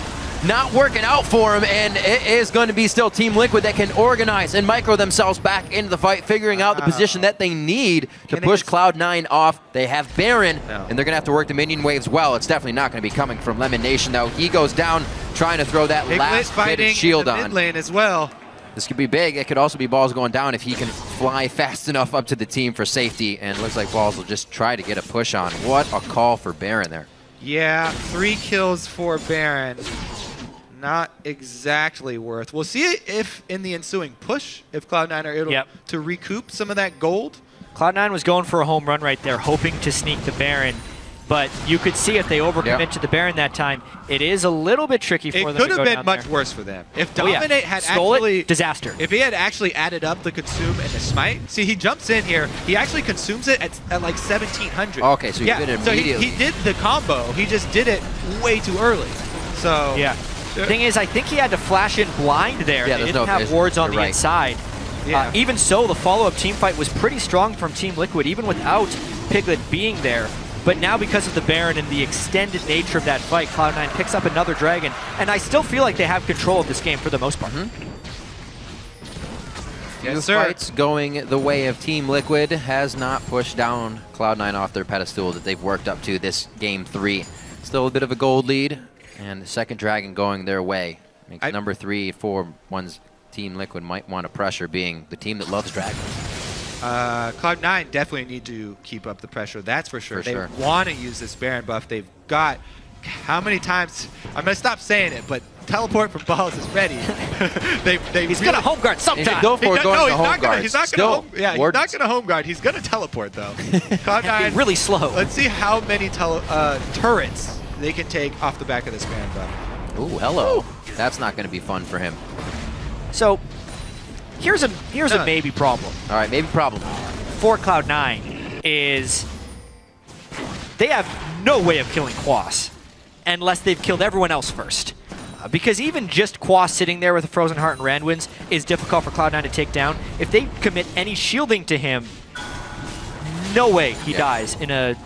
F: Not working out for him, and it is going to be still Team Liquid that can organize and micro themselves back into the fight, figuring out the position that they need to push Cloud9 off. They have Baron, and they're going to have to work the minion waves well. It's definitely not going to be coming from Lemon Nation, though. He goes down trying to throw that last bit of shield on.
G: Mid lane as well.
F: This could be big. It could also be Balls going down if he can fly fast enough up to the team for safety, and it looks like Balls will just try to get a push on. What a call for Baron there.
G: Yeah, 3 kills for Baron. Not exactly worth. We'll see if in the ensuing push, if Cloud9 are able to recoup some of that gold.
H: Cloud9 was going for a home run right there, hoping to sneak the Baron. But you could see if they overcommit to the Baron that time, it is a little bit tricky for them to go down there.
G: It could have been much worse for them. If Dominate had actually...
H: disaster.
G: If he had actually added up the consume and the smite, see, he jumps in here, he actually consumes it at like 1,700.
F: Okay, so he did it immediately.
G: So he did the combo, he just did it way too early. So...
H: yeah. The thing is, I think he had to flash in blind there.
F: Yeah,
H: they didn't have wards on the inside.
G: Yeah.
H: Even so, the follow-up team fight was pretty strong from Team Liquid, even without Piglet being there. But now because of the Baron and the extended nature of that fight, Cloud9 picks up another Dragon. And I still feel like they have control of this game for the most part.
F: Yes, sir. Fights going the way of Team Liquid has not pushed down Cloud9 off their pedestal that they've worked up to this game 3. Still a bit of a gold lead, and the second Dragon going their way. Makes number 3 for one's Team Liquid might want to pressure, being the team that loves dragons.
G: Cloud9 definitely need to keep up the pressure, that's for sure. They want to use this Baron buff. They've got, how many times, I'm going to stop saying it, but teleport from balls is ready.
H: He's going to home guard sometime.
F: Go for it, going to home guard.
G: He's not going to home guard. He's going to teleport, though. Cloud9,
H: really slow.
G: Let's see how many turrets they can take off the back of this Baron buff.
F: Ooh, hello. Ooh. That's not going to be fun for him.
H: So, here's a maybe problem.
F: All right, maybe problem.
H: For Cloud9 is they have no way of killing Quas unless they've killed everyone else first. Because even just Quas sitting there with a Frozen Heart and Randwinds is difficult for Cloud9 to take down. If they commit any shielding to him, no way he dies in a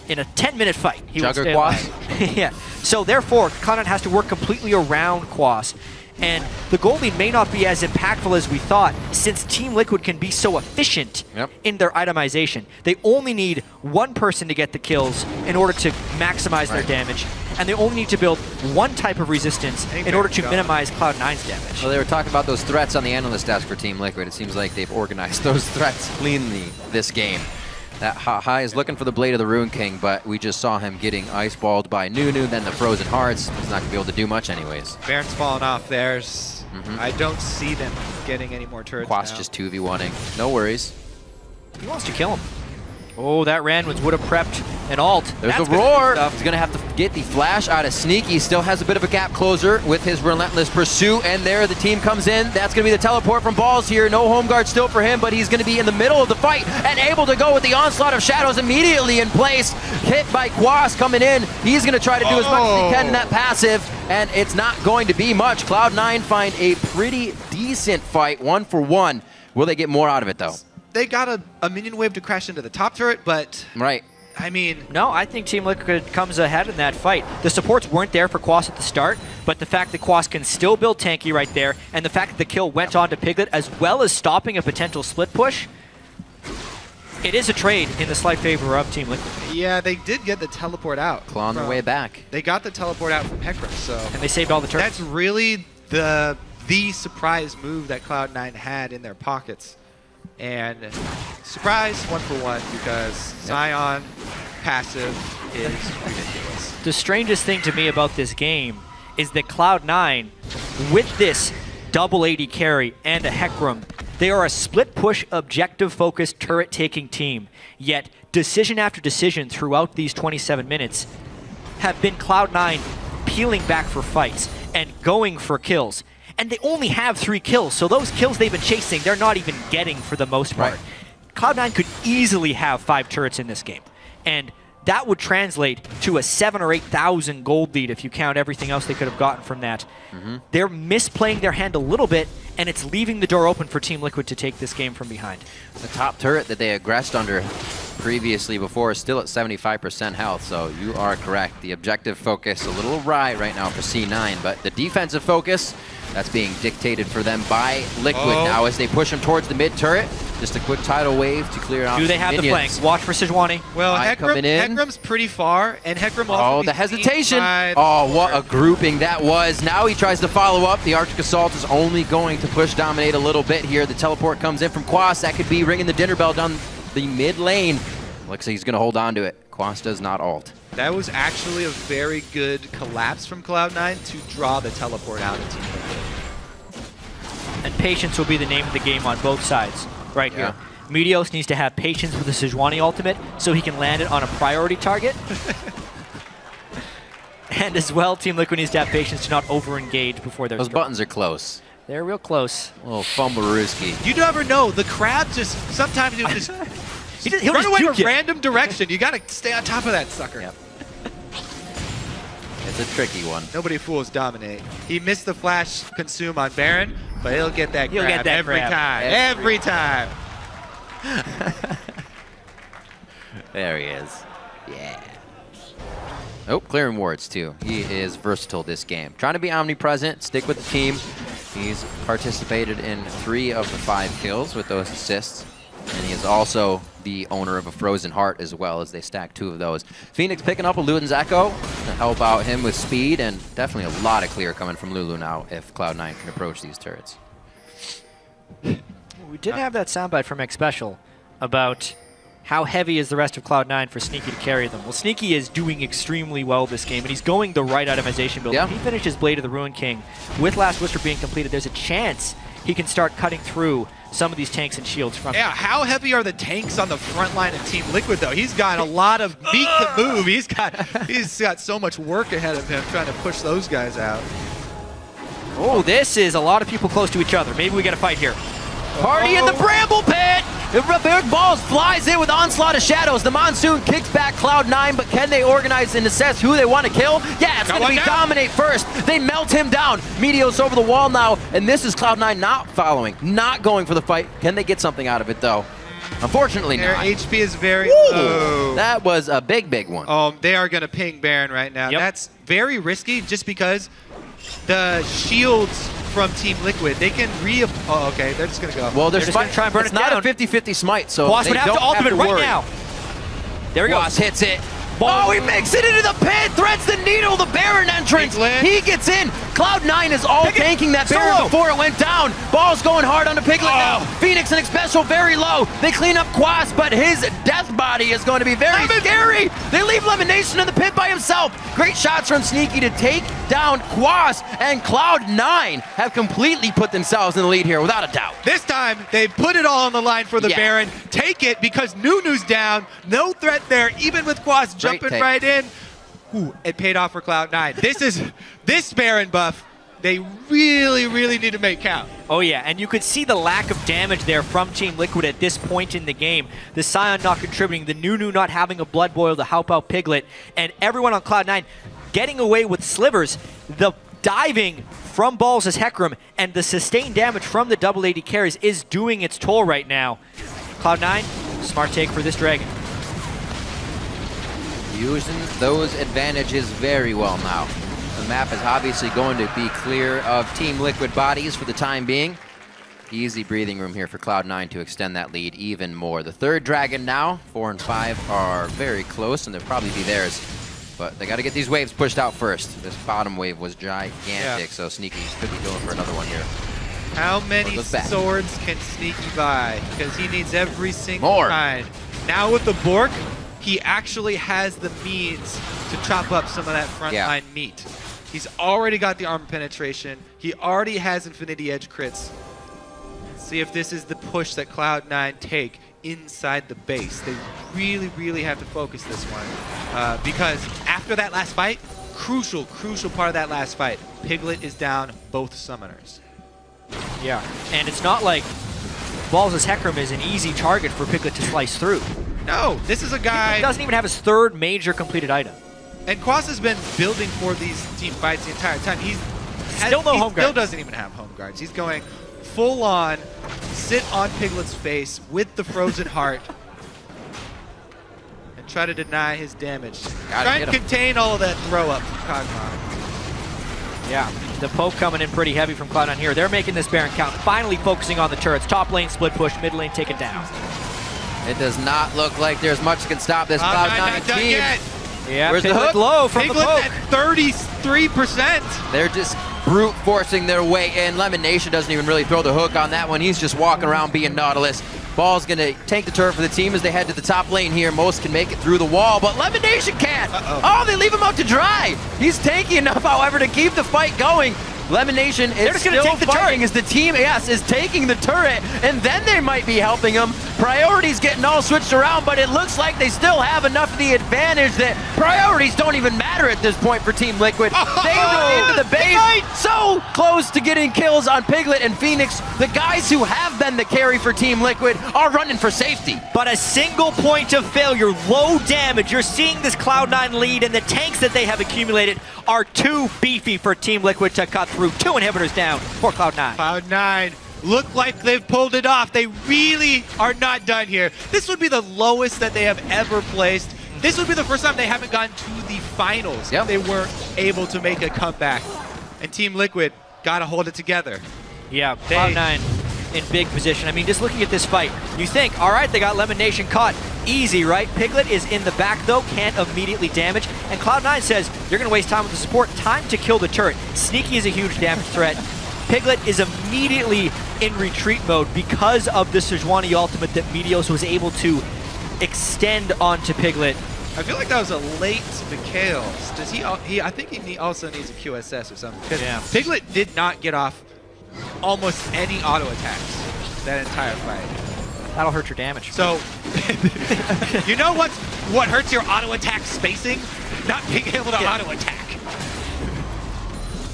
H: 10-minute fight. He will stay alive. Yeah. So therefore, Cloud9 has to work completely around Quas. And the gold lead may not be as impactful as we thought, since Team Liquid can be so efficient in their itemization. They only need one person to get the kills in order to maximize their damage, and they only need to build one type of resistance in order to minimize Cloud9's damage.
F: Well, they were talking about those threats on the analyst desk for Team Liquid. It seems like they've organized those threats cleanly this game. That Hai is looking for the Blade of the Rune King, but we just saw him getting ice-balled by Nunu, then the Frozen Hearts. He's not going to be able to do much anyways.
G: Baron's falling off theirs. I don't see them getting any more turrets
F: Quas
G: now.
F: just 2v1ing. No worries.
H: He wants to kill him. Oh, that Randwinds would have prepped an ult.
F: There's a roar. He's going to have to get the flash out of Sneaky. Still has a bit of a gap closer with his relentless pursuit. And there the team comes in. That's going to be the teleport from Balls here. No home guard still for him, but he's going to be in the middle of the fight and able to go with the onslaught of shadows immediately in place. Hit by Quas coming in. He's going to try to do as much as he can in that passive, and it's not going to be much. Cloud9 find a pretty decent fight, 1-for-1. Will they get more out of it, though?
G: They got a minion wave to crash into the top turret, but I mean,
H: no, I think Team Liquid comes ahead in that fight. The supports weren't there for Quas at the start, but the fact that Quas can still build tanky right there, and the fact that the kill went on to Piglet, as well as stopping a potential split push, it is a trade in the slight favor of Team Liquid.
G: Yeah, they did get the teleport out.
F: Clawing their way back.
G: They got the teleport out from Hecarim, so
H: and they saved all the turrets.
G: That's really the surprise move that Cloud9 had in their pockets. And surprise, 1-for-1, because Sion passive is ridiculous.
H: The strangest thing to me about this game is that Cloud9, with this double AD carry and a Hecarim, they are a split push, objective-focused, turret-taking team. Yet, decision after decision throughout these 27 minutes have been Cloud9 peeling back for fights and going for kills. And they only have 3 kills, so those kills they've been chasing, they're not even getting for the most part. Cloud9 could easily have 5 turrets in this game. And that would translate to a 7,000 or 8,000 gold lead if you count everything else they could have gotten from that. They're misplaying their hand a little bit, and it's leaving the door open for Team Liquid to take this game from behind.
F: The top turret that they aggressed under previously before is still at 75% health, so you are correct. The objective focus a little awry right now for C9, but the defensive focus, that's being dictated for them by Liquid now as they push him towards the mid turret. Just a quick tidal wave to clear out.
H: Do they have
F: minions.
H: the flanks? Watch for Sejuani.
G: Well, Hecarim's pretty far, and Hecarim also
F: the hesitation. What a grouping that was. Now he tries to follow up. The Arctic Assault is only going to push dominate a little bit here. The teleport comes in from Quas. That could be ringing the dinner bell down the mid lane. Looks like he's going to hold on to it. Quas does not ult.
G: That was actually a very good collapse from Cloud9 to draw the teleport out of Team Liquid.
H: And patience will be the name of the game on both sides right here. Meteos needs to have patience with the Sejuani ultimate so he can land it on a priority target. And as well, Team Liquid needs to have patience to not over-engage before they're
F: Those buttons are close.
H: They're real close.
F: A little fumble-rooski.
G: You never know. The crab just, sometimes he'll just
H: he'll
G: run
H: just
G: away in a
H: juke
G: random direction. You got to stay on top of that sucker.
F: Yep. It's a tricky one.
G: Nobody fools Dominate. He missed the flash consume on Baron, but he'll get that grab every time. Every time.
F: There he is. Yeah. Oh, clearing wards too. He is versatile this game. Trying to be omnipresent, stick with the team. He's participated in 3 of the 5 kills with those assists. And he is also the owner of a Frozen Heart as well, as they stack 2 of those. Phoenix picking up a Luden's Echo to help out him with speed, and definitely a lot of clear coming from Lulu now if Cloud9 can approach these turrets.
H: We did have that soundbite from X Special about how heavy is the rest of Cloud9 for Sneaky to carry them. Well, Sneaky is doing extremely well this game, and he's going the right itemization build. If he finishes Blade of the Ruin King with Last Whisper being completed, there's a chance he can start cutting through some of these tanks and shields from him.
G: How heavy are the tanks on the front line of Team Liquid, though? He's got a lot of meat to move. He's got so much work ahead of him trying to push those guys out.
H: Oh, this is a lot of people close to each other. Maybe we get a fight here.
F: Party in the Bramble Pit! Big Balls flies in with Onslaught of Shadows. The Monsoon kicks back Cloud9, but can they organize and assess who they want to kill? Yeah, it's going to be Dominate first. They melt him down. Meteos over the wall now, and this is Cloud9 not following, not going for the fight. Can they get something out of it, though? Unfortunately
G: Their
F: not.
G: HP is very low.
F: That was a big, big one.
G: They are going to ping Baron right now. Yep. That's very risky just because the shields from Team Liquid, they can oh, okay, they're just going to go.
F: Well, they're
H: just going to try and burn it down.
F: It's not a 50-50 smite, so
H: Boss would have to ultimate right now. There he goes.
F: Hits it. Oh, he makes it into the pit, threads the needle, the Baron entrance. He gets in. Cloud9 is all tanking that Baron before it went down. Ball's going hard on the Piglet now. Phoenix and Special very low. They clean up Quas, but his death body is going to be very scary. They leave Lemonation in the pit by himself. Great shots from Sneaky to take down Quas, and Cloud9 have completely put themselves in the lead here, without a doubt.
G: This time, they put it all on the line for the Baron. Take it, because Nunu's down. No threat there, even with Quas jumping right in. Ooh, it paid off for Cloud9. This Baron buff, they really, really need to make count.
H: Oh yeah, and you could see the lack of damage there from Team Liquid at this point in the game. The Scion not contributing, the Nunu not having a Blood Boil to help out Piglet, and everyone on Cloud9 getting away with slivers. The diving from Balls as Hecarim and the sustained damage from the double AD carries is doing its toll right now. Cloud9, smart take for this Dragon.
F: Using those advantages very well now. The map is obviously going to be clear of Team Liquid bodies for the time being. Easy breathing room here for Cloud9 to extend that lead even more. The 3rd Dragon now, 4 and 5 are very close, and they'll probably be theirs. But they got to get these waves pushed out first. This bottom wave was gigantic, so Sneaky could be going for another one here.
G: How many swords can Sneaky buy? Because he needs every single kind. Now with the Bork, he actually has the means to chop up some of that frontline meat. He's already got the armor penetration. He already has Infinity Edge crits. See if this is the push that Cloud9 take inside the base. They really, really have to focus this one. Because after that last fight, crucial part of that last fight, Piglet is down both summoners.
H: Yeah, and it's not like Balls' Hecarim is an easy target for Piglet to slice through.
G: No, this is a guy...
H: He doesn't even have his 3rd major completed item.
G: And Quas has been building for these team fights the entire time. He
H: still
G: doesn't even have home guards. He's going full on, sit on Piglet's face with the Frozen Heart and try to deny his damage. Try and contain all of that throw up from Kog'Maw.
H: Yeah, the poke coming in pretty heavy from Cloud9 here. They're making this Baron count, finally focusing on the turrets. Top lane split push, mid lane take it down.
F: It does not look like there's much that can stop this Cloud9 team.
H: Yeah,
F: where's the hook?
H: Low from
G: Piglet
H: the poke.
G: at 33%.
F: They're just brute forcing their way in. Lemonation doesn't even really throw the hook on that one. He's just walking around being Nautilus. Ball's going to tank the turret for the team as they head to the top lane here. Most can make it through the wall, but Lemonation can't. Oh, they leave him out to dry. He's tanky enough, however, to keep the fight going. Lemonation is still fighting as the team, is taking the turret, and then they might be helping him. Priorities getting all switched around, but it looks like they still have enough of the advantage that priorities don't even matter at this point for Team Liquid. They run into the base, so close to getting kills on Piglet and Phoenix. The guys who have been the carry for Team Liquid are running for safety.
H: But a single point of failure, low damage. You're seeing this Cloud9 lead, and the tanks that they have accumulated are too beefy for Team Liquid to cut through. 2 inhibitors down for Cloud9.
G: Cloud9 look like they've pulled it off. They really are not done here. This would be the lowest that they have ever placed. This would be the first time they haven't gotten to the finals.
F: Yep.
G: They weren't able to make a comeback. And Team Liquid got to hold it together.
H: Yeah, Cloud9 in big position. I mean, just looking at this fight, you think, all right, they got Lemon Nation caught. Easy, right? Piglet is in the back, though, can't immediately damage. And Cloud9 says, you're going to waste time with the support. Time to kill the turret. Sneaky is a huge damage threat. Piglet is immediately in retreat mode because of the Sejuani ultimate that Meteos was able to extend onto Piglet.
G: I feel like that was a late Mikhails. Does he I think he also needs a QSS or something.
H: Yeah.
G: Piglet did not get off almost any auto attacks that entire fight.
H: That'll hurt your damage.
G: So, you know what hurts your auto attack spacing? Not being able to auto attack.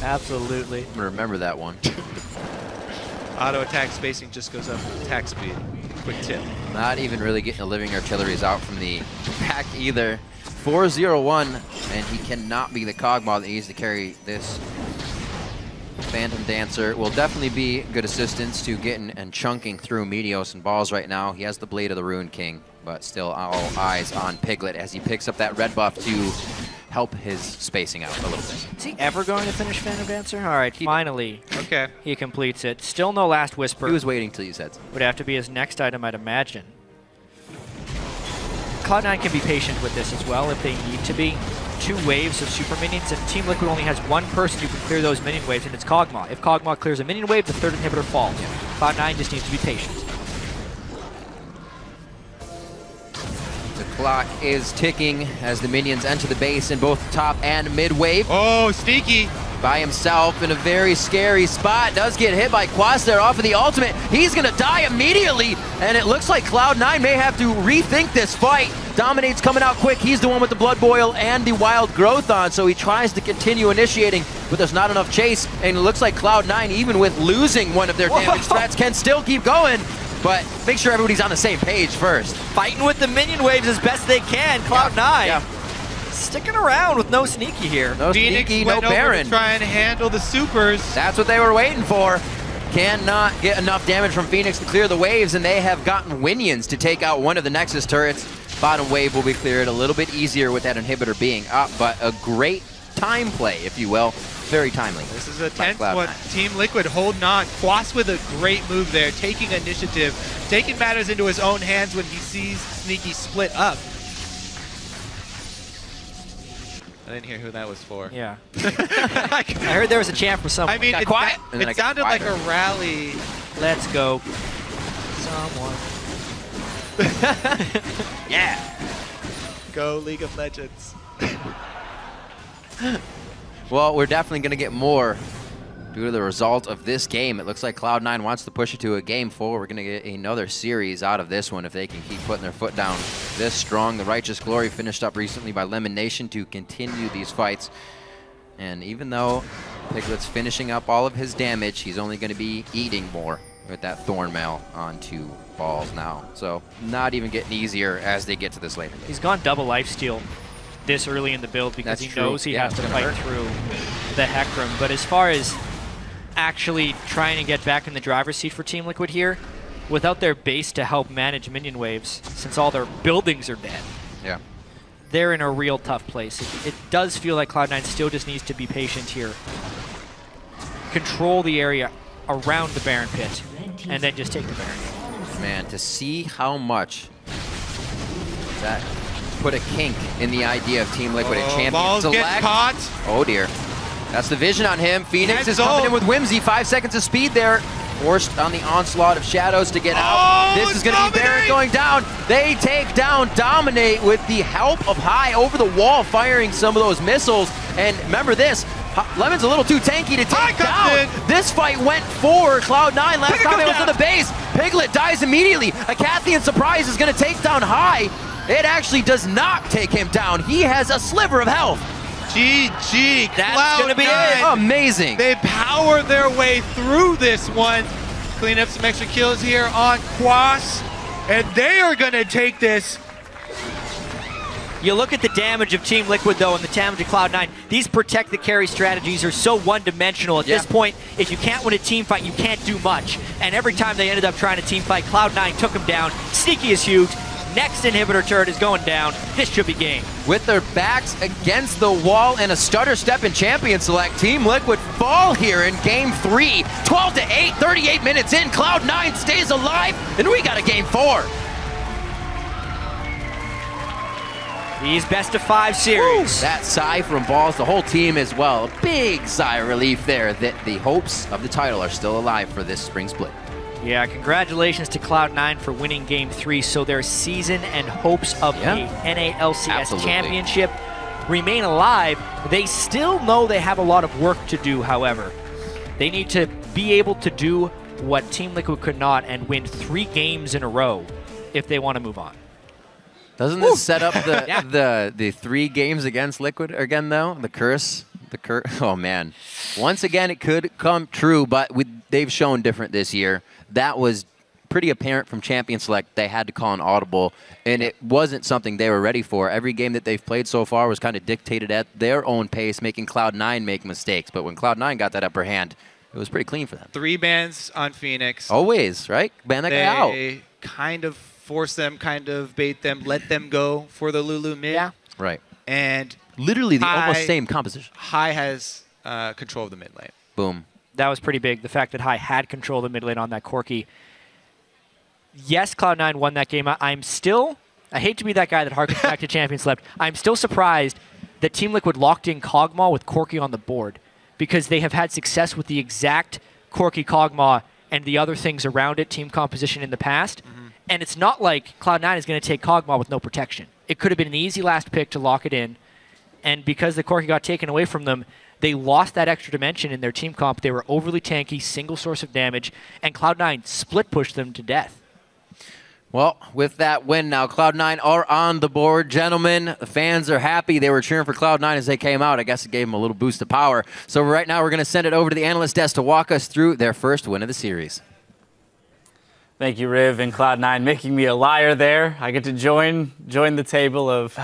H: Absolutely.
F: I'm gonna remember that one.
G: Auto attack spacing just goes up with attack speed. Quick tip.
F: Not even really getting the living artilleries out from the back either. 4-0-1, and he cannot be the Cogmaw that needs to carry this. Phantom Dancer will definitely be good assistance to getting and chunking through Meteos and balls right now. He has the Blade of the Ruined King, but still all eyes on Piglet as he picks up that red buff to help his spacing out a little bit.
H: Is he ever going to finish Phantom Dancer? All right, finally.
G: Okay.
H: He completes it. Still no Last Whisper.
F: He was waiting till you said so.
H: Would have to be his next item, I'd imagine. Cloud9 can be patient with this as well if they need to be. 2 waves of super minions, and Team Liquid only has 1 person who can clear those minion waves, and it's Cogmaw. If Cogmaw clears a minion wave, the 3rd inhibitor falls. Cloud9 just needs to be patient.
F: The clock is ticking as the minions enter the base in both top and mid wave.
G: Oh, Sneaky.
F: By himself in a very scary spot. Does get hit by Quas there off of the ultimate. He's going to die immediately, and it looks like Cloud9 may have to rethink this fight. Dominate's coming out quick. He's the one with the Blood Boil and the Wild Growth on, so he tries to continue initiating, but there's not enough chase, and it looks like Cloud9, even with losing one of their damage threats, can still keep going. But make sure everybody's on the same page first.
H: Fighting with the minion waves as best they can. Cloud9 sticking around with no Sneaky here.
F: No Sneaky, no Baron.
G: Try and handle the supers.
F: That's what they were waiting for. Cannot get enough damage from Phoenix to clear the waves, and they have gotten Winions to take out one of the Nexus turrets. Bottom wave will be cleared a little bit easier with that inhibitor being up, but a great time play, if you will. Very timely.
G: This is a tense one. Team Liquid holding on. Quas with a great move there, taking initiative, taking matters into his own hands when he sees Sneaky split up. I didn't hear who that was for.
H: Yeah. I heard there was a chant for someone.
G: I mean, it sounded like a rally.
H: Let's go. Someone.
G: Yeah. Go League of Legends.
F: Well, we're definitely going to get more due to the result of this game. It looks like Cloud9 wants to push it to a game 4. We're going to get another series out of this one if they can keep putting their foot down this strong. The Righteous Glory finished up recently by Lemon Nation to continue these fights. And even though Piglet's finishing up all of his damage, he's only going to be eating more with that Thorn Mail onto balls now. So not even getting easier as they get to this later.
H: He's gone double lifesteal this early in the build because he knows he has to fight through the Hecarim. But as far as actually trying to get back in the driver's seat for Team Liquid here, without their base to help manage minion waves, since all their buildings are dead, they're in a real tough place. It does feel like Cloud9 still just needs to be patient here. Control the area around the Baron Pit, and then just take the Baron.
F: Man, to see how much that put a kink in the idea of Team Liquid and Champion
G: balls
F: Select.
G: Get caught.
F: Oh dear. That's the vision on him. Phoenix is coming in with Whimsy. 5 seconds of speed there. Forced on the onslaught of Shadows to get out. This is going to be Baron going down. They take down Dominate with the help of High over the wall, firing some of those missiles. And remember this, Lemon's a little too tanky to take down. This fight went for Cloud9 last time it was in the base. Piglet dies immediately. A Cathian Surprise is going to take down High. It actually does not take him down. He has a sliver of health.
G: GG.
F: That's going to be it. Amazing.
G: They power their way through this one. Clean up some extra kills here on Quas. And they are going to take this
H: You look at the damage of Team Liquid, though, and the damage of Cloud9. These protect the carry strategies are so one-dimensional. At this point, if you can't win a team fight, you can't do much. And every time they ended up trying to team fight, Cloud9 took them down. Sneaky is huge. Next inhibitor turret is going down. This should be game.
F: With their backs against the wall and a stutter step in Champion Select, Team Liquid fall here in Game 3. 12-8, 38 minutes in. Cloud9 stays alive, and we got a Game 4.
H: These best-of-5 series.
F: Woo, that sigh from Balls, the whole team as well. A big sigh of relief there that the hopes of the title are still alive for this spring split.
H: Yeah, congratulations to Cloud9 for winning Game 3, so their season and hopes of the NALCS championship remain alive. They still know they have a lot of work to do, however. They need to be able to do what Team Liquid could not and win 3 games in a row if they want to move on.
F: Doesn't this set up the 3 games against Liquid again, though? The curse? Oh, man. Once again, it could come true, but they've shown different this year. That was pretty apparent from Champion Select. They had to call an audible, and it wasn't something they were ready for. Every game that they've played so far was kind of dictated at their own pace, making Cloud9 make mistakes. But when Cloud9 got that upper hand, it was pretty clean for them.
G: 3 bans on Phoenix.
F: Always, right? Ban that guy out.
G: They kind of force them, kind of bait them, let them go for the Lulu mid.
H: Yeah.
F: Right.
G: And
F: literally the almost same composition.
G: High has control of the mid lane.
F: Boom.
H: That was pretty big, the fact that High had control of the mid lane on that Corki. Yes, Cloud9 won that game. I hate to be that guy that harkens back to Champion Select. I'm still surprised that Team Liquid locked in Kog'Maw with Corki on the board, because they have had success with the exact Corki Kog'Maw and the other things around it, team composition in the past. And it's not like Cloud9 is going to take Kog'Maw with no protection. It could have been an easy last pick to lock it in, and because the Corki got taken away from them, they lost that extra dimension in their team comp. They were overly tanky, single source of damage, and Cloud9 split pushed them to death.
F: Well, with that win now, Cloud9 are on the board. Gentlemen, the fans are happy. They were cheering for Cloud9 as they came out. I guess it gave them a little boost of power. So right now we're going to send it over to the analyst desk to walk us through their first win of the series.
A: Thank you, Riv and Cloud9, making me a liar there. I get to join the table of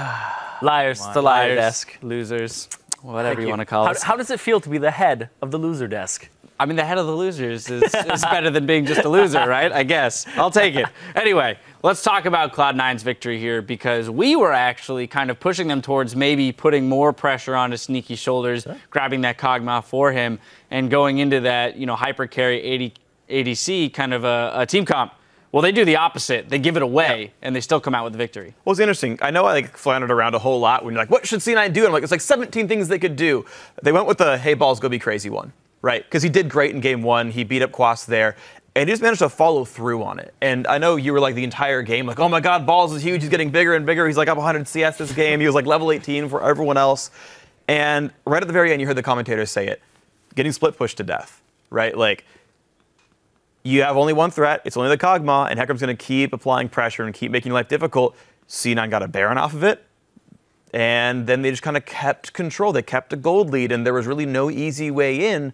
A: liars, the liar desk, losers, whatever you want to call it.
B: How does it feel to be the head of the loser desk?
A: I mean, the head of the losers is better than being just a loser, right? I guess. I'll take it. Anyway, let's talk about Cloud9's victory here, because we were actually kind of pushing them towards maybe putting more pressure onto Sneaky's shoulders, grabbing that Kog'Maw for him, and going into that, hyper carry ADC kind of a team comp. Well, they do the opposite. They give it away, and they still come out with the victory.
C: Well, it's interesting. I know I floundered around a whole lot when you're like, what should C9 do? And I'm like, it's like 17 things they could do. They went with the, hey, Balls, go be crazy one, right? Because he did great in Game 1. He beat up Quas there, and he just managed to follow through on it. And I know you were like the entire game, like, oh my God, Balls is huge. He's getting bigger and bigger. He's like up 100 CS this game. He was like level 18 for everyone else. And right at the very end, you heard the commentators say it, getting split pushed to death, right? Like, you have only one threat. It's only the Kog'Maw, and Hecarim's going to keep applying pressure and keep making life difficult. C9 got a Baron off of it, and then they just kind of kept control. They kept a gold lead, and there was really no easy way in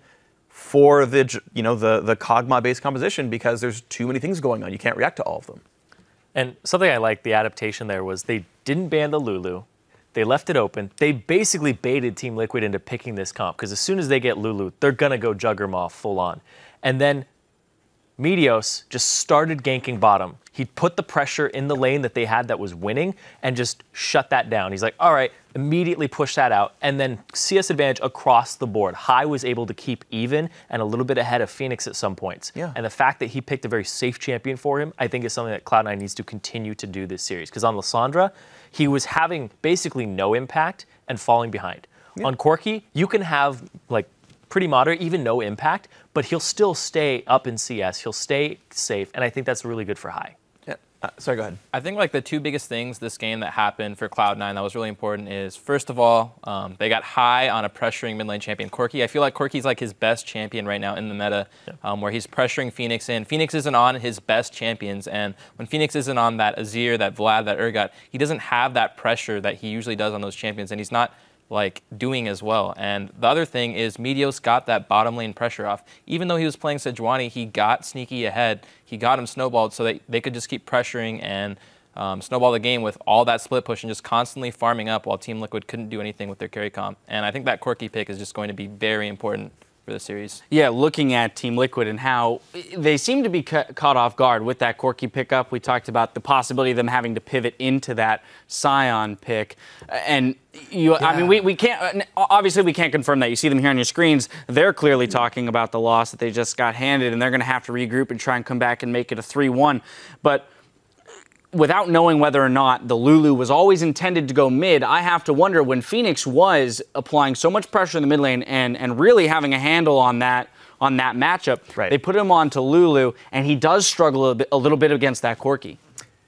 C: for the Kog'Maw-based composition, because there's too many things going on. You can't react to all of them.
B: And something I liked, the adaptation there, was they didn't ban the Lulu. They left it open. They basically baited Team Liquid into picking this comp, because as soon as they get Lulu, they're going to go Juggermaw full on. And then Meteos just started ganking bottom. He put the pressure in the lane that they had that was winning and just shut that down. He's like, all right, immediately push that out. And then CS advantage across the board. High was able to keep even and a little bit ahead of Phoenix at some points.
C: Yeah.
B: And the fact that he picked a very safe champion for him, I think is something that Cloud9 needs to continue to do this series. Because on Lissandra, he was having basically no impact and falling behind. Yeah. On Corki, you can have like pretty moderate, even no impact, but he'll still stay up in CS. He'll stay safe, and I think that's really good for High.
C: Yeah. Sorry, go ahead.
D: I think like the 2 biggest things this game that happened for Cloud9 that was really important is, first of all, they got High on a pressuring mid lane champion, Corki. I feel like Corki's like his best champion right now in the meta, where he's pressuring Phoenix in. Phoenix isn't on his best champions, and when Phoenix isn't on that Azir, that Vlad, that Urgot, he doesn't have that pressure that he usually does on those champions, and he's not like doing as well. And the other thing is Meteos got that bottom lane pressure off. Even though he was playing Sejuani, he got Sneaky ahead. He got him snowballed so that they could just keep pressuring and snowball the game with all that split push and just constantly farming up while Team Liquid couldn't do anything with their carry comp. And I think that Corki pick is just going to be very important for the series.
A: Yeah, looking at Team Liquid and how they seem to be caught off guard with that Corki pickup. We talked about the possibility of them having to pivot into that Sion pick. And I mean, we can't, obviously we can't confirm that. You see them here on your screens. They're clearly talking about the loss that they just got handed, and they're going to have to regroup and try and come back and make it a 3-1. But without knowing whether or not the Lulu was always intended to go mid, I have to wonder, when Phoenix was applying so much pressure in the mid lane and really having a handle on that matchup, they put him on to Lulu, and he does struggle a little bit against that Corki.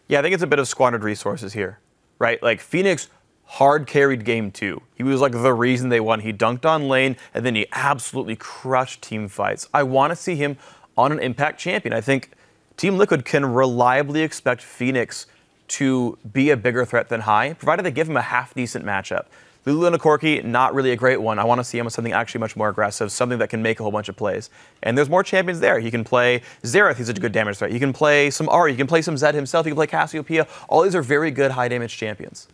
C: Yeah, I think it's a bit of squandered resources here, right? Like, Phoenix hard carried game 2. He was like the reason they won. He dunked on lane, and then he absolutely crushed team fights. I want to see him on an impact champion. I think Team Liquid can reliably expect Phoenix to be a bigger threat than High, provided they give him a half-decent matchup. Lulu and a Corki, not really a great one. I want to see him with something actually much more aggressive, something that can make a whole bunch of plays. And there's more champions there. He can play Xerath, he's a good damage threat. He can play some Ahri, he can play some Zed himself, he can play Cassiopeia. All these are very good high-damage champions.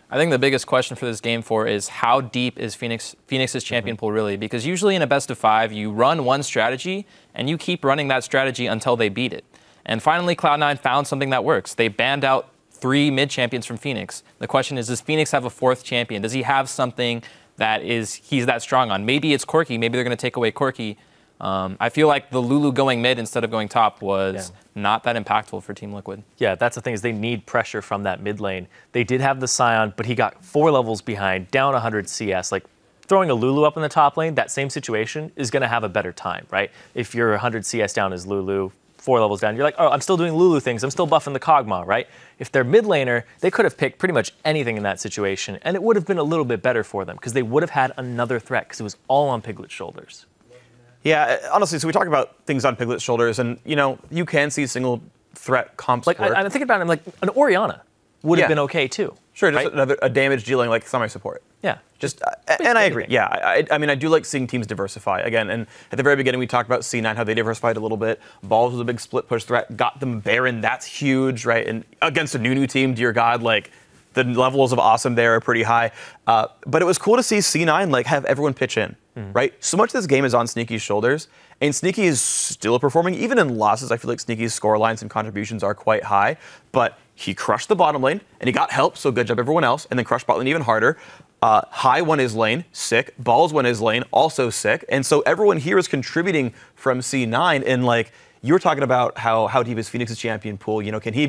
D: I think the biggest question for this game 4 is how deep is Phoenix's champion pool really? Because usually in a best of 5, you run one strategy, and you keep running that strategy until they beat it. And finally, Cloud9 found something that works. They banned out 3 mid-champions from Phoenix. The question is, does Phoenix have a 4th champion? Does he have something that he's that strong on? Maybe it's Corki. Maybe they're going to take away Corki. I feel like the Lulu going mid instead of going top was not that impactful for Team Liquid.
B: Yeah, that's the thing, is they need pressure from that mid lane. They did have the Sion, but he got 4 levels behind, down 100 CS. Like, throwing a Lulu up in the top lane, that same situation is going to have a better time, right? If you're 100 CS down as Lulu, 4 levels down, you're like, oh, I'm still doing Lulu things, I'm still buffing the Kog'Maw, right? If they're mid laner, they could have picked pretty much anything in that situation, and it would have been a little bit better for them, because they would have had another threat, because it was all on Piglet's shoulders.
C: Yeah, honestly, so we talk about things on Piglet's shoulders, and, you know, you can see single threat comps
B: like,
C: work.
B: I'm thinking about it, I'm like, an Orianna would have been okay, too.
C: Sure, just a damage dealing, like, semi-support.
B: Yeah.
C: Just, and I agree. Yeah, I mean, I do like seeing teams diversify. Again, and at the very beginning, we talked about C9, how they diversified a little bit. Balls was a big split push threat, got them Baron. That's huge, right? And against a Nunu team, dear God, like, the levels of awesome there are pretty high. But it was cool to see C9, like, have everyone pitch in, right? So much of this game is on Sneaky's shoulders, and Sneaky is still performing. Even in losses, I feel like Sneaky's score lines and contributions are quite high. But he crushed the bottom lane, and he got help, so good job everyone else, and then crushed bot lane even harder. High won his lane, sick. Balls won his lane, also sick. And so everyone here is contributing from C9. And like you were talking about how deep is Phoenix's champion pool? You know, can he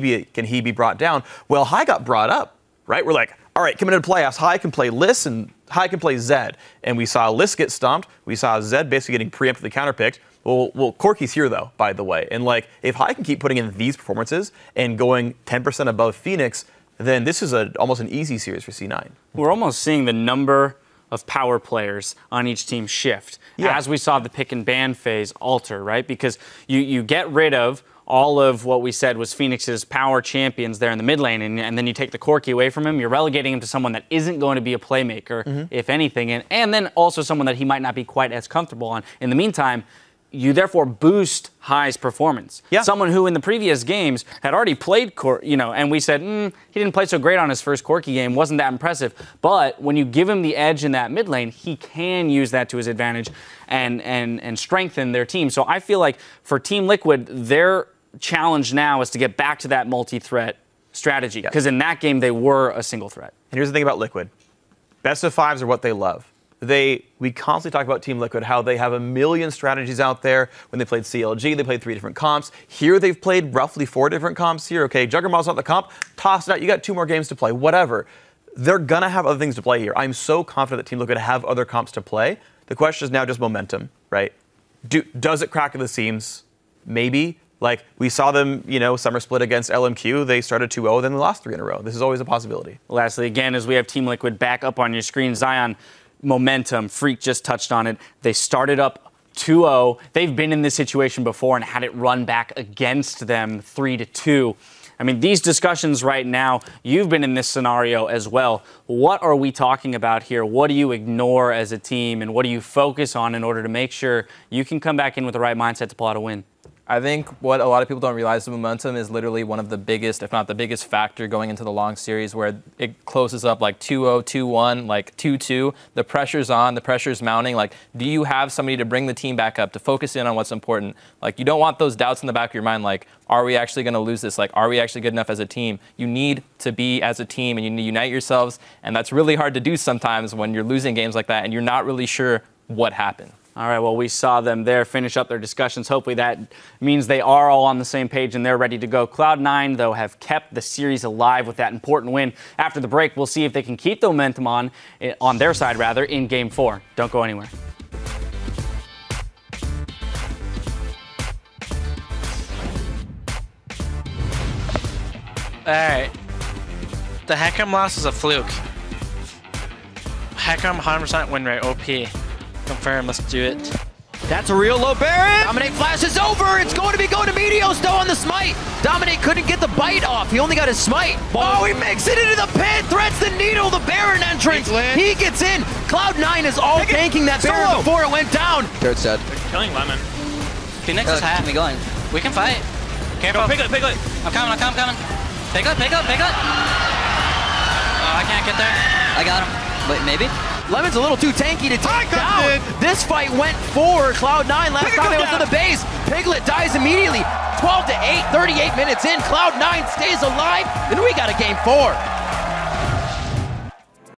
C: be brought down? Well, High got brought up, right? We're like, all right, coming into the playoffs, High can play Liss and High can play Zed. And we saw Liss get stomped. We saw Zed basically getting preemptively counterpicked. Well, Corki's here, though, by the way. And, like, if High can keep putting in these performances and going 10% above Phoenix, then this is almost an easy series for C9.
A: We're almost seeing the number of power players on each team shift as we saw the pick and ban phase alter, right? Because you get rid of all of what we said was Phoenix's power champions there in the mid lane, and then you take the Corki away from him. You're relegating him to someone that isn't going to be a playmaker, if anything, and then also someone that he might not be quite as comfortable on. In the meantime, you therefore boost High's performance. Someone who in the previous games had already played, and we said, he didn't play so great on his first Corki game, wasn't that impressive. But when you give him the edge in that mid lane, he can use that to his advantage and strengthen their team. So I feel like for Team Liquid, their challenge now is to get back to that multi-threat strategy. Because in that game, they were a single threat.
C: And here's the thing about Liquid. Best of 5s are what they love. We constantly talk about Team Liquid, how they have a million strategies out there. When they played CLG, they played 3 different comps. Here, they've played roughly 4 different comps here. Okay, Juggernaut's not the comp. Toss it out. You got 2 more games to play. Whatever. They're going to have other things to play here. I'm so confident that Team Liquid have other comps to play. The question is now just momentum, right? Does it crack at the seams? Maybe. Like, we saw them, summer split against LMQ. They started 2-0, then they lost 3 in a row. This is always a possibility.
A: Lastly, again, as we have Team Liquid back up on your screen, Zion, momentum. Freak just touched on it. They started up 2-0. They've been in this situation before and had it run back against them 3-2. I mean, these discussions right now, you've been in this scenario as well. What are we talking about here? What do you ignore as a team, and what do you focus on in order to make sure you can come back in with the right mindset to pull out a win?
D: I think what a lot of people don't realize, the momentum is literally one of the biggest, if not the biggest factor going into the long series where it closes up like 2-0, 2-1, like 2-2. The pressure's on, the pressure's mounting. Like, do you have somebody to bring the team back up, to focus in on what's important? Like, you don't want those doubts in the back of your mind, like, are we actually going to lose this? Like, are we actually good enough as a team? You need to be as a team, and you need to unite yourselves, and that's really hard to do sometimes when you're losing games like that and you're not really sure what happened.
A: All right, well, we saw them there finish up their discussions. Hopefully that means they are all on the same page and they're ready to go. Cloud9, though, have kept the series alive with that important win. After the break, we'll see if they can keep the momentum on their side, rather, in Game 4. Don't go anywhere.
I: All right. The Heckam loss is a fluke. Heckam 100% win rate, OP. Confirm, let's do it.
H: That's a real low Baron.
F: Dominate flashes over. It's going to be going to Meteos though on the smite. Dominate couldn't get the bite off. He only got his smite. Oh, he makes it into the pit. Threats the needle. The Baron entrance. He gets in. Cloud9 is all tanking that Baron before it went down.
J: Third set.
I: They're killing Lemon.
J: Phoenix is half. Keep me going.
I: We can fight. Careful. Piglet. I'm coming. Piglet. Oh, I can't get there.
J: I got him. Wait, maybe?
F: Lemon's a little too tanky to take down. This fight went for Cloud9 last time it was to the base. Piglet dies immediately. 12-8, 38 minutes in. Cloud9 stays alive, and we got a Game 4.